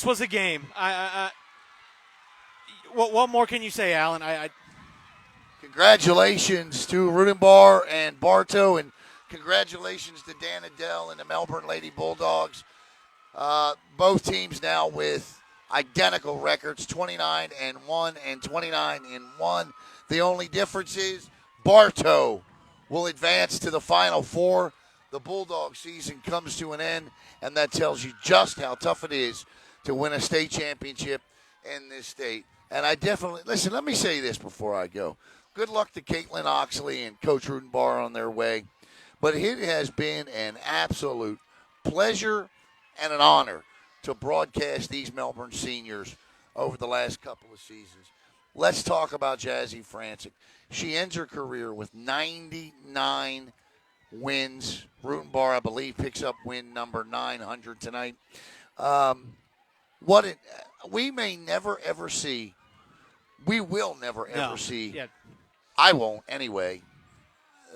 was a game. What more can you say, Alan? Congratulations to Rudenbar and Bartow, and congratulations to Dan Adele and the Melbourne Lady Bulldogs. Both teams now with identical records, 29-1 and 29-1. The only difference is Bartow will advance to the Final Four. The Bulldog season comes to an end, and that tells you just how tough it is to win a state championship in this state. And I definitely, listen, let me say this before I go. Good luck to Kaitlyn Oxley and Coach Rudenbar on their way. But it has been an absolute pleasure and an honor to broadcast these Melbourne seniors over the last couple of seasons. Let's talk about Jazzy Francik. She ends her career with 99 wins. Rudenbar, I believe, picks up win number 900 tonight. We may never, ever see, we will never, ever see, I won't anyway,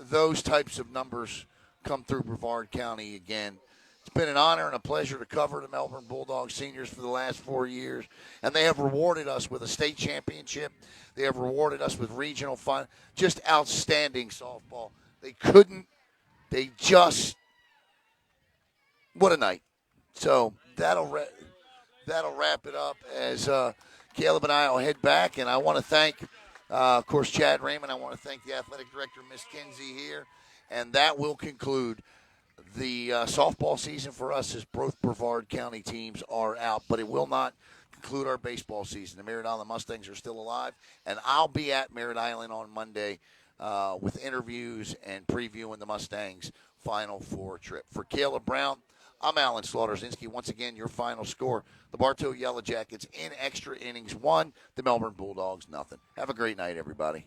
those types of numbers come through Brevard County again. It's been an honor and a pleasure to cover the Melbourne Bulldogs seniors for the last 4 years, and they have rewarded us with a state championship. They have rewarded us with regional fun, just outstanding softball. What a night. So that'll wrap it up as Caleb and I will head back, and I want to thank, of course, Chad Raymond. I want to thank the athletic director, Miss Kinsey, here, and that will conclude the softball season for us as both Brevard County teams are out, but it will not conclude our baseball season. The Merritt Island Mustangs are still alive, and I'll be at Merritt Island on Monday with interviews and previewing the Mustangs' Final Four trip. For Caleb Brown, I'm Alan Slaughter-Zinski. Once again, your final score, the Bartow Yellow Jackets in extra innings 1, the Melbourne Bulldogs 0. Have a great night, everybody.